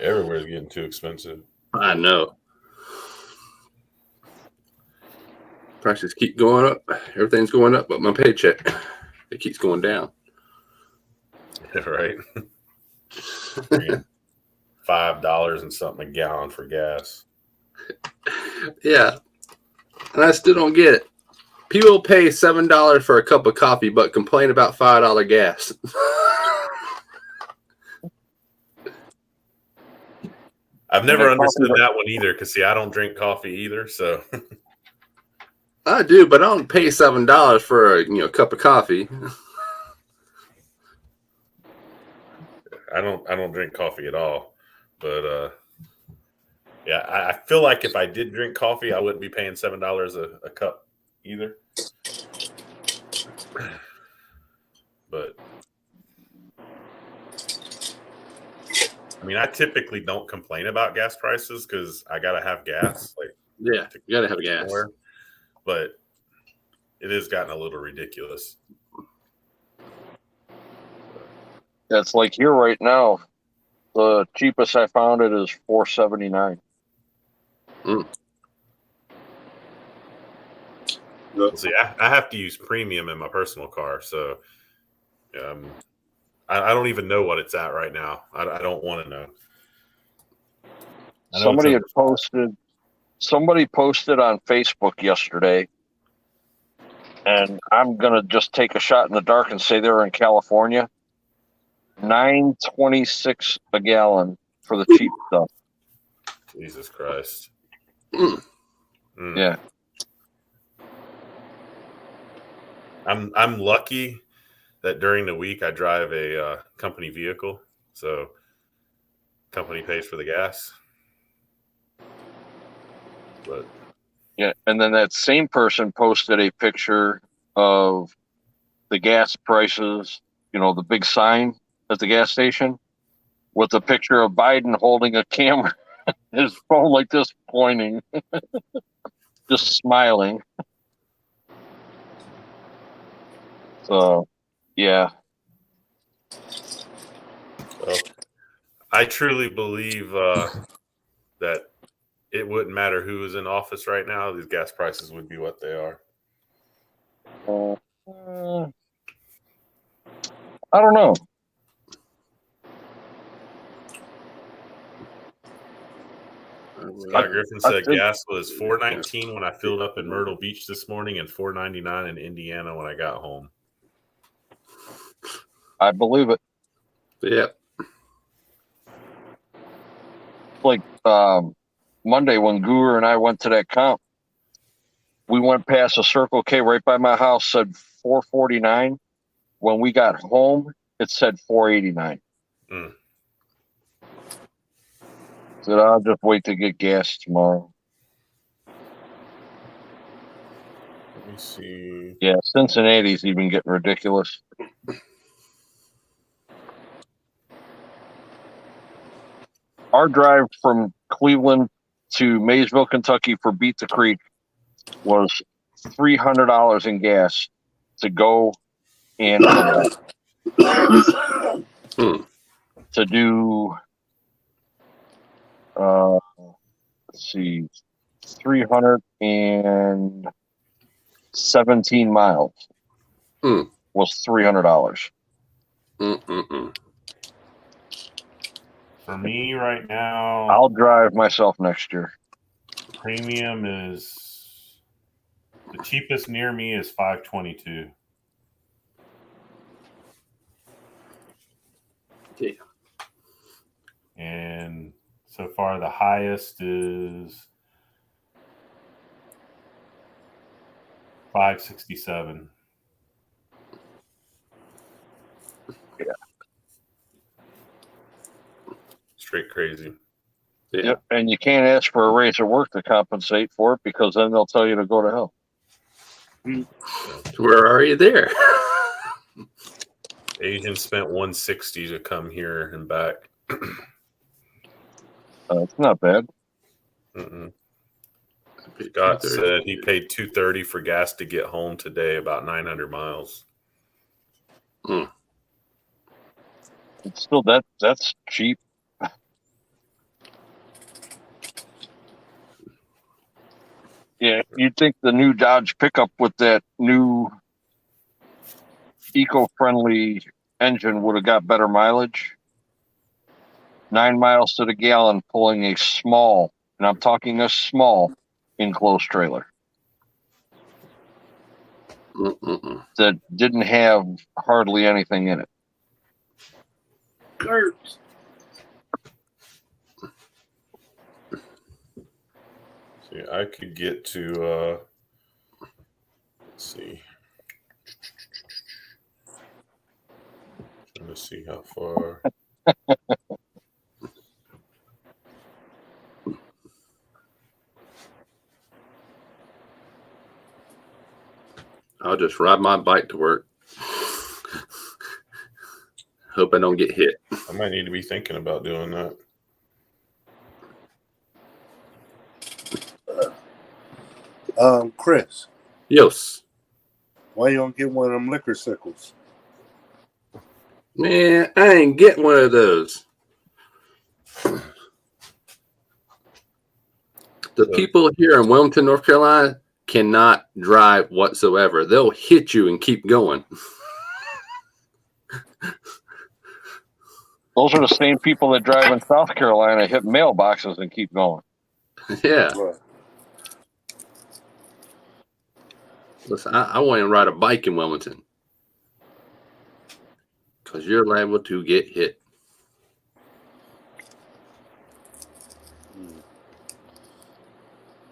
Everywhere's getting too expensive. I know. Prices keep going up. Everything's going up, but my paycheck, it keeps going down. Right? $5 and something a gallon for gas. Yeah. And I still don't get it. People pay $7 for a cup of coffee, but complain about $5 gas. I've never understood that one either because, see, I don't drink coffee either. So I do, but I don't pay $7 for a cup of coffee. I don't drink coffee at all. But yeah, I feel like if I did drink coffee, I wouldn't be paying $7 a cup either. But I mean, I typically don't complain about gas prices because I gotta have gas. Like, Yeah, you gotta have gas. somewhere. But it has gotten a little ridiculous. That's like here right now. The cheapest I found it is $4.79. See, I have to use premium in my personal car, so I don't even know what it's at right now. I don't want to know. I know Somebody posted on Facebook yesterday, and I'm gonna just take a shot in the dark and say they're in California. $9.26 a gallon for the cheap stuff. Jesus Christ. Yeah. I'm lucky that during the week I drive a company vehicle, so company pays for the gas. But Yeah, and then that same person posted a picture of the gas prices, the big sign at the gas station with a picture of Biden holding a camera, his phone like this, pointing, just smiling. So, yeah. well, I truly believe that it wouldn't matter who is in office right now. These gas prices would be what they are. I don't know. Scott Griffin said think- gas was $4.19 when I filled up in Myrtle Beach this morning and $4.99 in Indiana when I got home. I believe it. Yeah. Like Monday when Guru and I went to that comp, we went past a Circle K right by my house, said $4.49. When we got home, it said $4.89. Said I'll just wait to get gas tomorrow. Let me see. Yeah, Cincinnati's even getting ridiculous. Our drive from Cleveland to Maysville, Kentucky for Beat the Creek was $300 in gas to go and to do, let's see, 317 miles was $300. For me right now, I'll drive myself next year. premium is the cheapest near me is $522. Yeah. And so far the highest is $567. Yeah. Straight crazy. Yeah. Yep, and you can't ask for a raise at work to compensate for it because then they'll tell you to go to hell. Where are you there? Agent spent $160 to come here and back. It's not bad. Scott said he paid $230 for gas to get home today, about 900 miles. It's still that's cheap. Yeah, you'd think the new Dodge pickup with that new eco-friendly engine would have got better mileage. 9 miles to the gallon pulling a small, and I'm talking a small, enclosed trailer that didn't have hardly anything in it. Kurt. See, I could get to, let's see. Trying to see how far. I'll just ride my bike to work. Hope I don't get hit. I might need to be thinking about doing that. Chris, Yes. why you don't get one of them liquor sickles? Man, I ain't getting one of those. The people here in Wilmington, North Carolina cannot drive whatsoever. They'll hit you and keep going. Those are the same people that drive in South Carolina, hit mailboxes and keep going. Yeah. Right. Listen, I want to ride a bike in Wilmington because you're liable to get hit.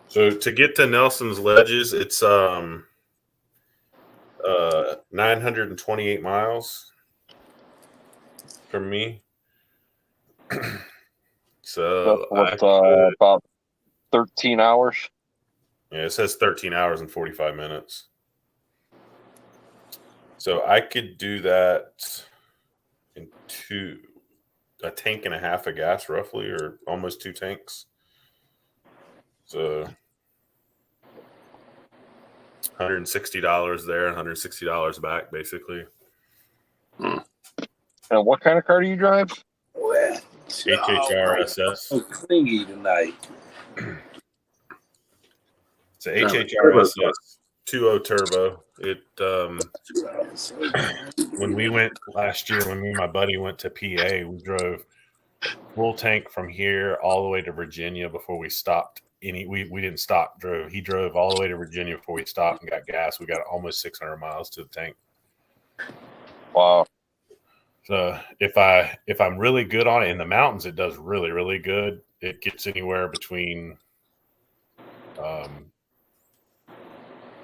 So to get to Nelson's Ledges, it's 928 miles from me. So That's about 13 hours. Yeah, it says 13 hours and 45 minutes. So I could do that in a tank and a half of gas, roughly, or almost 2 tanks. So $160 there, $160 back, basically. And what kind of car do you drive? Well, HHRSS. I'm clingy tonight. It's a HHRSS 2.0 turbo. It when we went last year, when me and my buddy went to PA, we drove full tank from here all the way to Virginia before we stopped. We didn't stop. He drove all the way to Virginia before we stopped and got gas. We got almost 600 miles to the tank. Wow. So if I'm really good on it in the mountains, it does really, really good. It gets anywhere between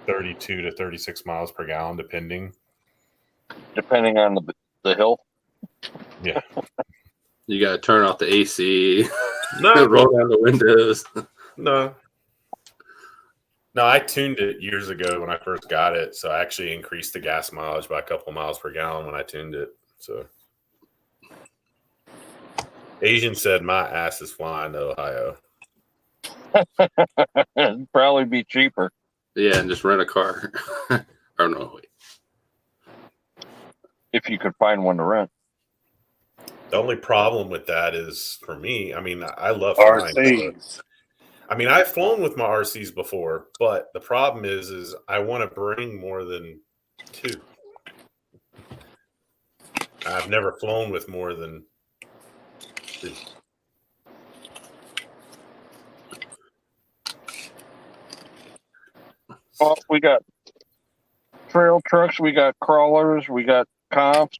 32 to 36 miles per gallon, depending on the hill. Yeah. You got to turn off the AC. No, Roll down the windows. no. No, I tuned it years ago when I first got it, so I actually increased the gas mileage by a couple miles per gallon when I tuned it. So Asian said my ass is flying to Ohio. It'd probably be cheaper. Yeah, and just rent a car. Or no, wait. If you could find one to rent. The only problem with that is for me, I mean, I love flying. RCs. I mean, I've flown with my RCs before, but the problem is I want to bring more than 2. I've never flown with more than 2. Well, we got trail trucks, we got crawlers, we got comps.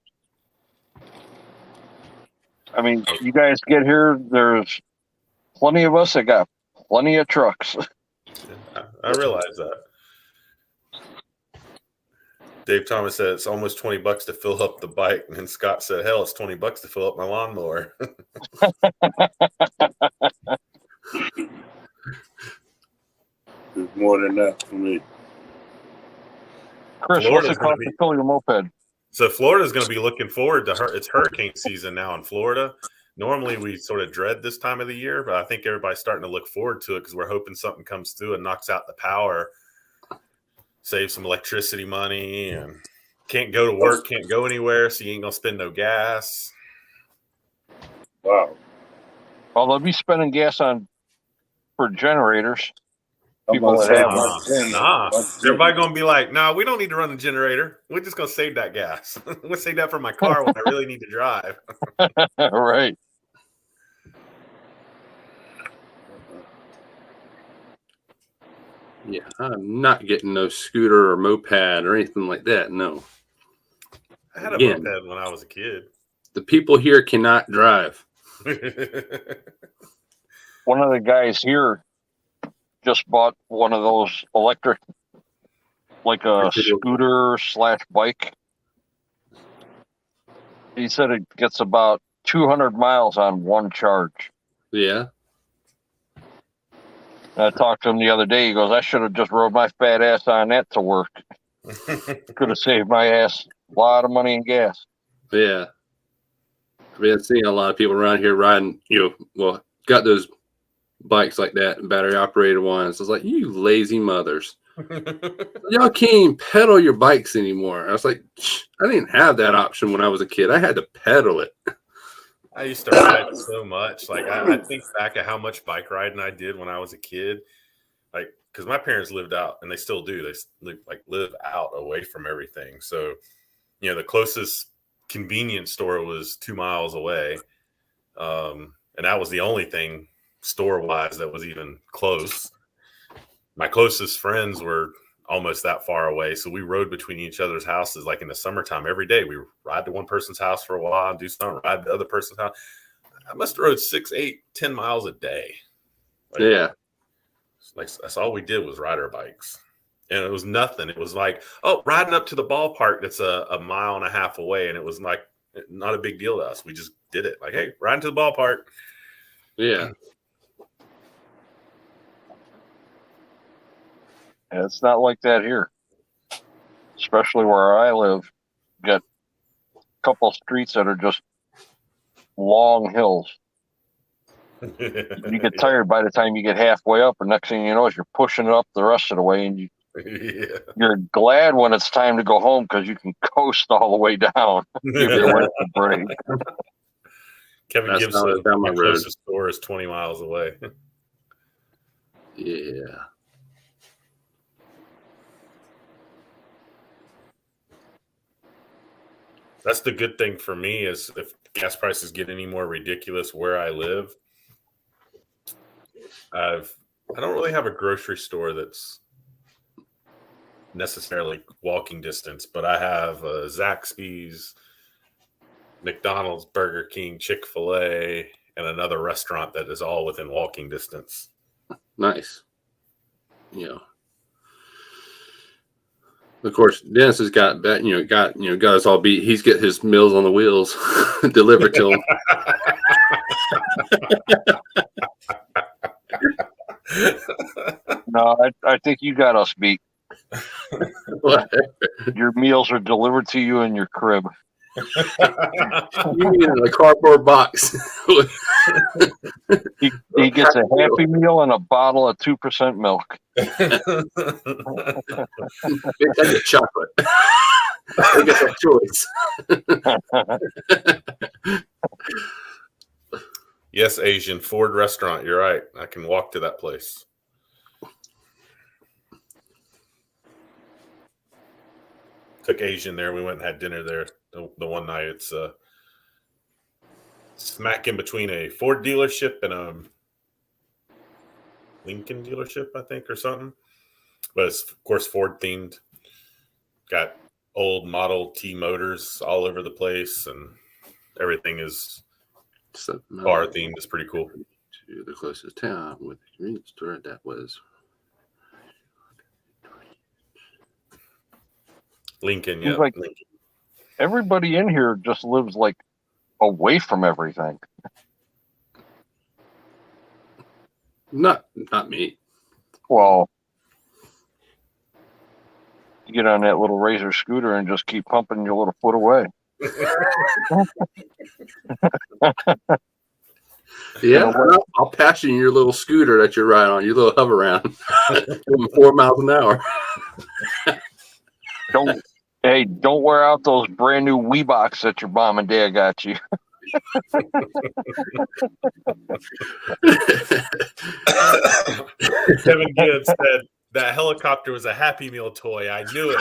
I mean, you guys get here, there's plenty of us that got plenty of trucks. I realize that. Dave Thomas said it's almost $20 to fill up the bike, and then Scott said, "Hell, it's $20 to fill up my lawnmower." There's more than that for me. Chris, Florida's what's it gonna cost to fill your moped? So Florida's going to be looking forward to it's hurricane season now in Florida. Normally we sort of dread this time of the year, but I think everybody's starting to look forward to it because we're hoping something comes through and knocks out the power, save some electricity money, and can't go to work, can't go anywhere, so you ain't going to spend no gas. Wow. Well, they'll be spending gas on for generators. I'm People gonna that say have my gen- Nah, my everybody going to be like, "Nah, we don't need to run the generator. We're just going to save that gas. We'll save that for my car when I really need to drive." Right. Yeah, I'm not getting no scooter or moped or anything like that. No. I had a Again. moped when I was a kid. The people here cannot drive. One of the guys here just bought one of those electric, like a scooter / bike. He said it gets about 200 miles on one charge. Yeah. And I talked to him the other day. He goes, "I should have just rode my fat ass on that to work. Could have saved my ass a lot of money in gas." Yeah. I've been seeing a lot of people around here riding, got those bikes like that, battery operated ones. I was like, you lazy mothers. Y'all can't even pedal your bikes anymore. I was like, I didn't have that option when I was a kid. I had to pedal it. I used to ride so much. Like I think back at how much bike riding I did when I was a kid. Like, because my parents lived out, and they still do. They live out away from everything. So, the closest convenience store was 2 miles away, and that was the only thing store-wise that was even close. My closest friends were almost that far away, so we rode between each other's houses. Like in the summertime, every day we ride to one person's house for a while and do something, ride to the other person's house. I must have rode 6, 8, 10 miles a day. Yeah. Like that's all we did was ride our bikes, and it was nothing. It was like, riding up to the ballpark that's a mile and a half away, and it was like not a big deal to us. We just did it. Like, hey, riding to the ballpark. Yeah. And it's not like that here, especially where I live. You got a couple streets that are just long hills. You get tired by the time you get halfway up, and next thing you know is you're pushing it up the rest of the way, and you're glad when it's time to go home because you can coast all the way down. Give your wife a break. Kevin That's Gibson, down my my road. closest store is 20 miles away. Yeah. That's the good thing for me is if gas prices get any more ridiculous where I live, I don't really have a grocery store that's necessarily walking distance, but I have Zaxby's, McDonald's, Burger King, Chick-fil-A, and another restaurant that is all within walking distance. Nice. Of course, Dennis has got us all beat. He's get his Meals on the Wheels delivered to him. No, I think you got us beat. Your meals are delivered to you in your crib. You mean in a cardboard box? He gets a Happy Meal and a bottle of 2% milk. Bitch, I get chocolate. I get a choice. Yes, Asian Ford restaurant. You're right. I can walk to that place. Took Asian there. We went and had dinner there the one night. It's smack in between a Ford dealership and a Lincoln dealership, I think, or something. But it's, of course, Ford themed. Got old Model T motors all over the place, and everything is car themed. It's pretty cool. To the closest town with the convenience store that was Lincoln. Seems Yeah, like Lincoln. everybody in here just lives like away from everything. not me. Well, you get on that little Razor scooter and just keep pumping your little foot away. Yeah, I'll pass you in your little scooter that you're riding on, your little hover around, going 4 miles an hour. Don't wear out those brand new Weebox that your mom and dad got you. Kevin Gibbs said that helicopter was a Happy Meal toy. I knew it.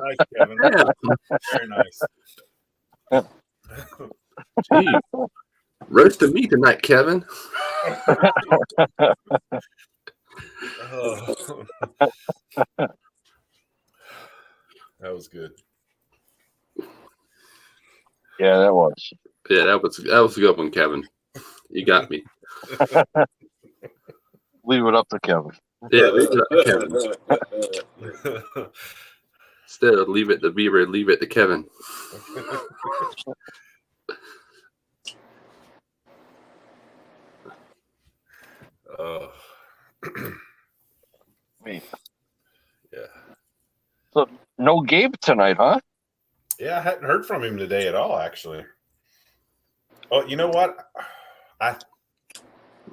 Nice, Kevin. Very nice. Jeez. Roasted me tonight, Kevin. Oh. That was good. Yeah, that was. Yeah, that was a good one, Kevin. You got me. Leave it up to Kevin. Yeah, leave it up to Kevin. Instead of leave it to Beaver, leave it to Kevin. Yeah. Yeah. So no Gabe tonight, huh? Yeah, I hadn't heard from him today at all, actually. Oh, you know what? I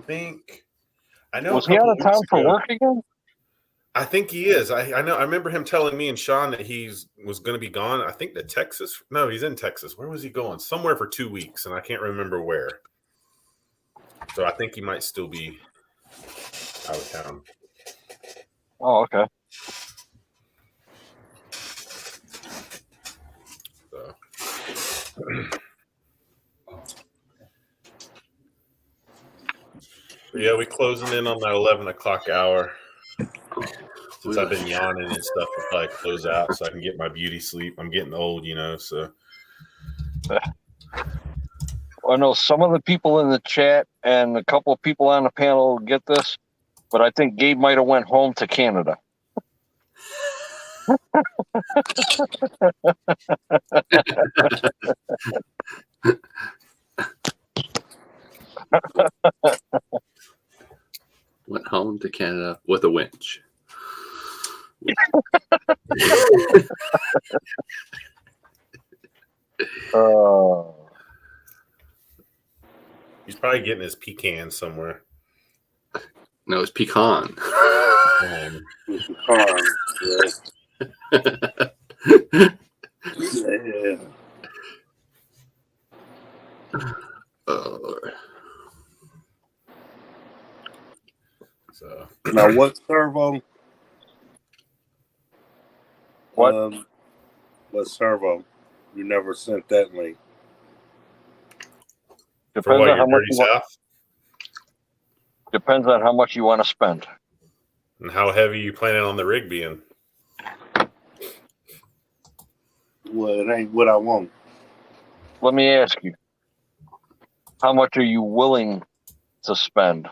think I know. Was he out of town for work again? I think he is. I know. I remember him telling me and Sean that he was going to be gone. I think to Texas. No, he's in Texas. Where was he going? Somewhere for 2 weeks, and I can't remember where. So I think he might still be out of town. Oh, okay. So. Yeah, we closing in on that 11 o'clock hour. Since I've been yawning and stuff, I'll probably close out so I can get my beauty sleep. I'm getting old, so. I know some of the people in the chat and a couple of people on the panel get this, but I think Gabe might have went home to Canada. Went home to Canada with a winch. He's probably getting his pecan somewhere. No, it's pecan. Pecan, yeah. So Now, what servo? What? What servo? You never sent that link. for what, your dirty south? Depends on how much you want to spend. And how heavy you planning on the rig being? Well, it ain't what I want. Let me ask you, how much are you willing to spend?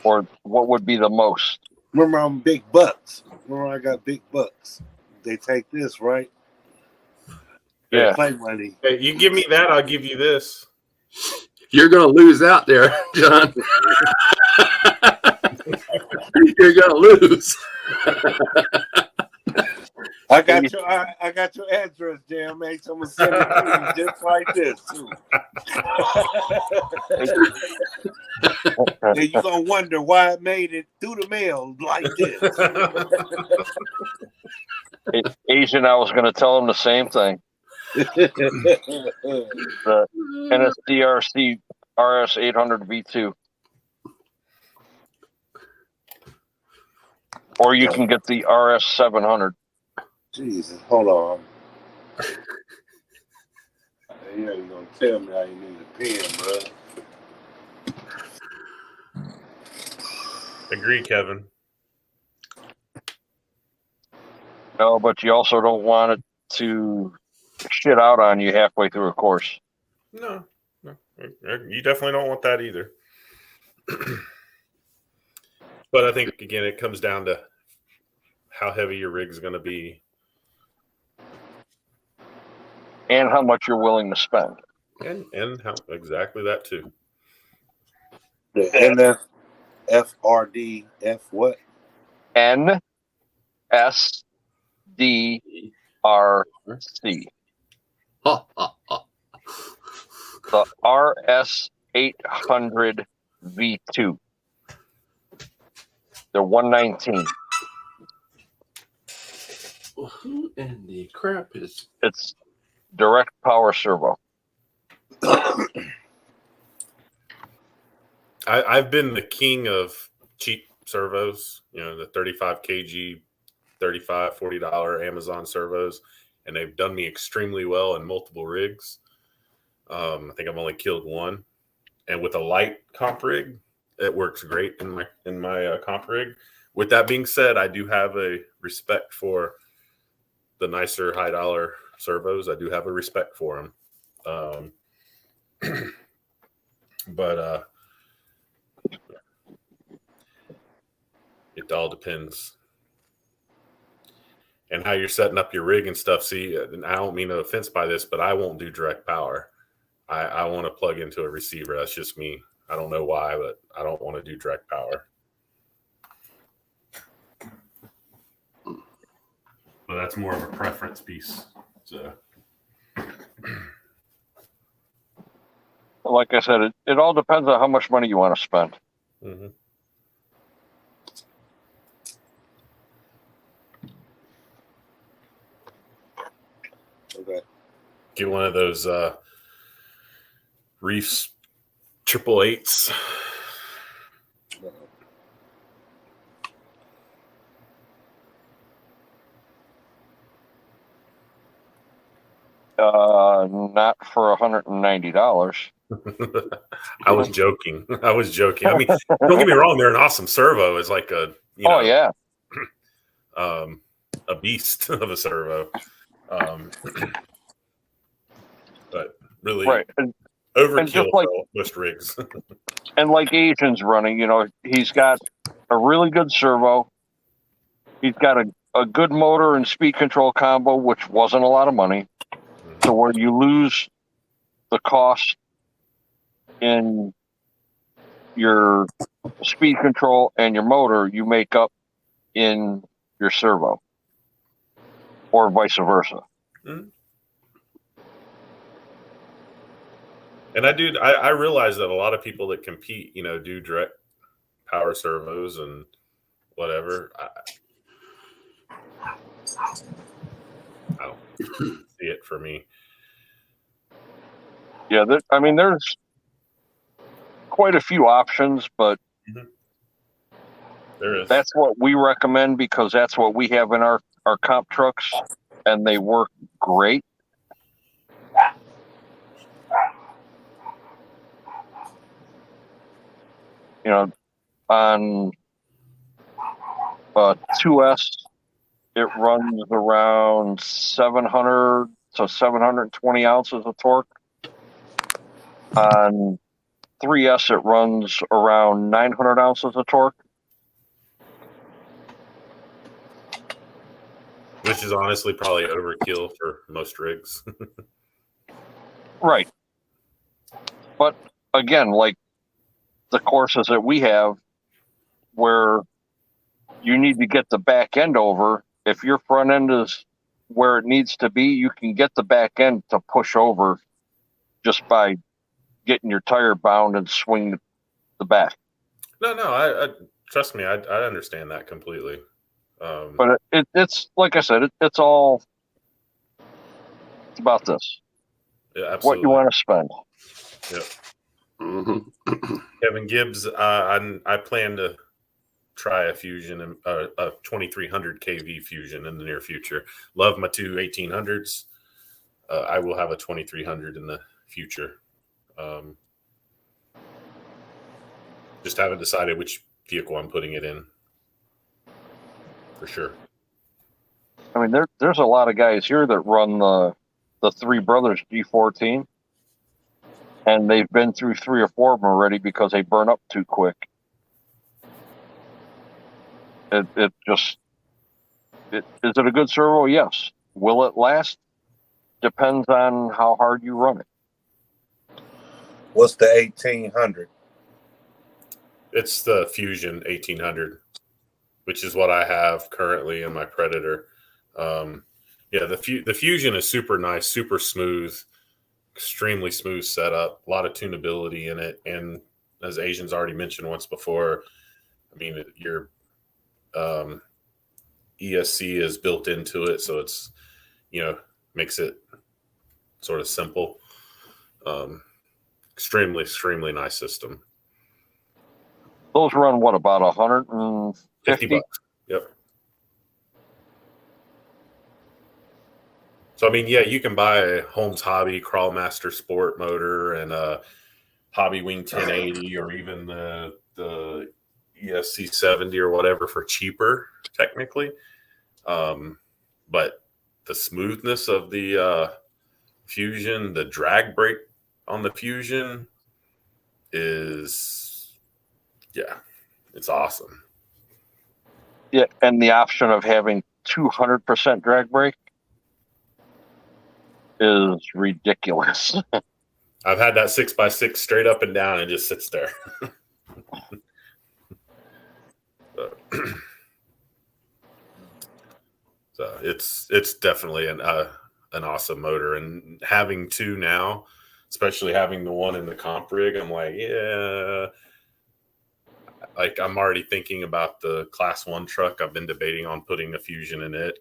Or what would be the most? Remember, I'm big bucks. Remember, I got big bucks. They take this, right? Yeah. Play money. Hey, you give me that, I'll give you this. You're going to lose out there, John. You're going to lose. I got your address, JMH. I'm gonna send it to you just like this too. And you're gonna wonder why it made it through the mail like this. Asian, I was going to tell him the same thing. The NSDRC RS 800 V2. Or you can get the RS 700. Jesus, hold on. You ain't gonna tell me I ain't need a pen, bro. Agree, Kevin. No, but you also don't want it to shit out on you halfway through a course. No. You definitely don't want that either. But I think, again, it comes down to how heavy your rig's going to be. And how much you're willing to spend. And how exactly that, too. The NFRD F what? NSDRC. Ha, ha, ha. The RS 800 V2. They're 119. Who in the crap is? It's direct power servo. I've been the king of cheap servos, the 35 kg, $35, $40 Amazon servos, and they've done me extremely well in multiple rigs. I think I've only killed one. And with a light comp rig, it works great in my comp rig. With that being said, I do have a respect for the nicer high dollar servos. I do have a respect for them. But it all depends. And how you're setting up your rig and stuff. See, and I don't mean no offense by this, but I won't do direct power. I want to plug into a receiver. That's just me. I don't know why, but I don't want to do direct power. But that's more of a preference piece. So, Like I said, it all depends on how much money you want to spend. mm-hmm. Okay. Get one of those Reefs 888s. Not for $190. I was joking. I mean, don't get me wrong; they're an awesome servo. It's like a Yeah, a beast of a servo. But really, right. And overkill just like- for most rigs. And like Asian's running, he's got a really good servo. He's got a good motor and speed control combo, which wasn't a lot of money. So where you lose the cost in your speed control and your motor, you make up in your servo, or vice versa. Mm-hmm. And I realize that a lot of people that compete, do direct power servos and whatever. I don't see it for me. Yeah, there's quite a few options, but There is. that's what we recommend because that's what we have in our comp trucks, and they work great. On 2S, it runs around 700 to 720 ounces of torque. On 3S, it runs around 900 ounces of torque. which is honestly probably overkill for most rigs. Right. But again, like the courses that we have where you need to get the back end over, if your front end is where it needs to be, you can get the back end to push over just by getting your tire bound and swing the back. No, I trust me, I understand that completely. But it's like I said, it's all about this. Yeah, absolutely. What you want to spend. Yep. Mm-hmm. Kevin Gibbs, I plan to try a Fusion, a 2300 kV Fusion in the near future. Love my two 1800s. I will have a 2300 in the future. Just haven't decided which vehicle I'm putting it in. For sure. I mean, there's a lot of guys here that run the Three Brothers G14, and they've been through 3 or 4 of them already because they burn up too quick. It just is it a good servo? Yes. Will it last? Depends on how hard you run it. What's the 1800? It's the Fusion 1800, which is what I have currently in my Predator. Yeah, the Fusion is super nice, super smooth, extremely smooth setup, a lot of tunability in it, and as Asian's already mentioned once before, I mean your ESC is built into it, so it's makes it sort of simple. Extremely nice system. Those run what, about 150 $50? Yep. So I mean, yeah, you can buy a Holmes Hobby Crawlmaster Sport motor and a Hobby Wing 1080 or even the ESC 70 or whatever for cheaper, technically. But the smoothness of the Fusion, the drag brake on the Fusion is, yeah, it's awesome. Yeah, and the option of having 200% drag brake is ridiculous. I've had that 6x6 straight up and down and just sits there. So it's definitely an awesome motor, and having two now, especially having the one in the comp rig, I'm like, yeah, like I'm already thinking about the Class 1 truck. I've been debating on putting a Fusion in it.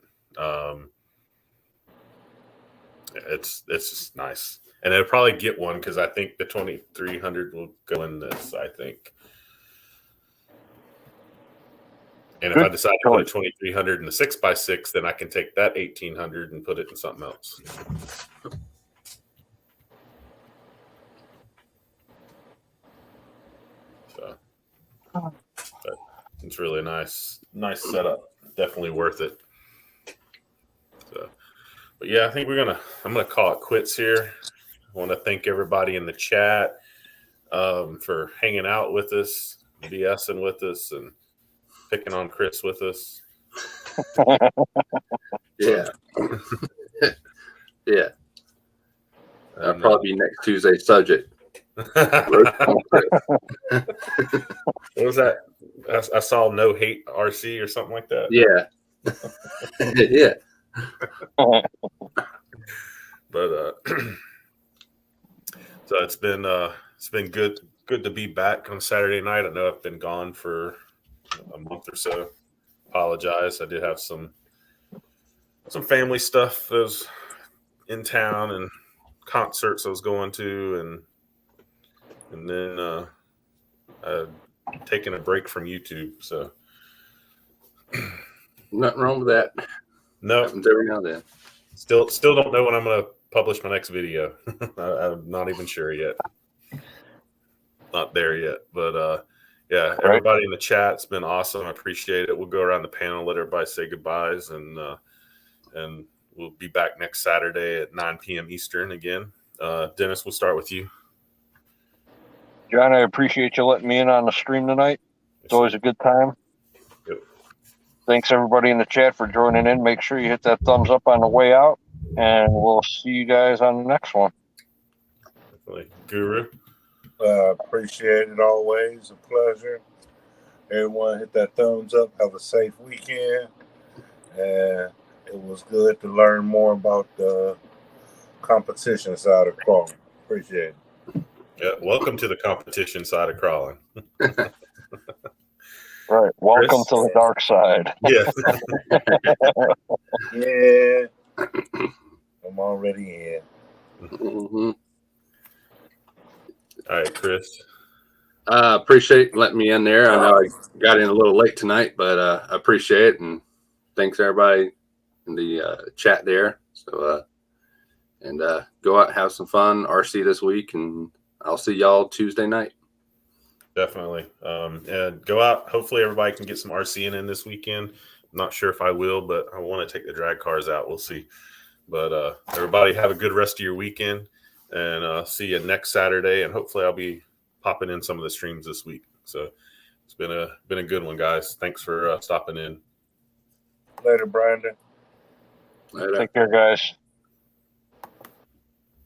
It's just nice, and I'll probably get one because I think the 2300 will go in this, I think. And if I decide to put a 2300 in the 6x6, then I can take that 1800 and put it in something else. So, but it's really nice setup. Definitely worth it. So, but yeah, I think I'm gonna call it quits here. I want to thank everybody in the chat for hanging out with us, BSing with us, and picking on Chris with us. Yeah. Yeah. That'll probably be next Tuesday's subject. What was that? I saw No Hate RC or something like that. Yeah. Yeah. But so it's been good to be back on Saturday night. I know I've been gone for a month or so. Apologize. I did have some family stuff that was in town and concerts I was going to, and then taking a break from YouTube. So nothing wrong with that. No, happens every now and then. Still don't know when I'm going to publish my next video. I'm not even sure yet. Not there yet, but yeah, everybody in the chat's been awesome. I appreciate it. We'll go around the panel, let everybody say goodbyes, and we'll be back next Saturday at 9 p.m. Eastern again. Dennis, we'll start with you. John, I appreciate you letting me in on the stream tonight. It's always a good time. Yep. Thanks everybody in the chat for joining in. Make sure you hit that thumbs up on the way out, and we'll see you guys on the next one. Definitely. Guru. Appreciate it always. A pleasure. Everyone hit that thumbs up. Have a safe weekend. And it was good to learn more about the competition side of crawling. Appreciate it. Yeah, welcome to the competition side of crawling. Right. Welcome Chris? to the dark side. Yeah. Yeah. I'm already in. Mhm. All right, Chris. Appreciate letting me in there. I know I got in a little late tonight, but I appreciate it, and thanks everybody in the chat there. So and go out and have some fun RC this week, and I'll see y'all Tuesday night. Definitely. And go out. Hopefully everybody can get some RCing in this weekend. I'm not sure if I will, but I want to take the drag cars out. We'll see. But everybody have a good rest of your weekend, and see you next Saturday. And hopefully I'll be popping in some of the streams this week. So it's been a good one, guys. Thanks for stopping in. Later, Brandon. Later. Take care, guys.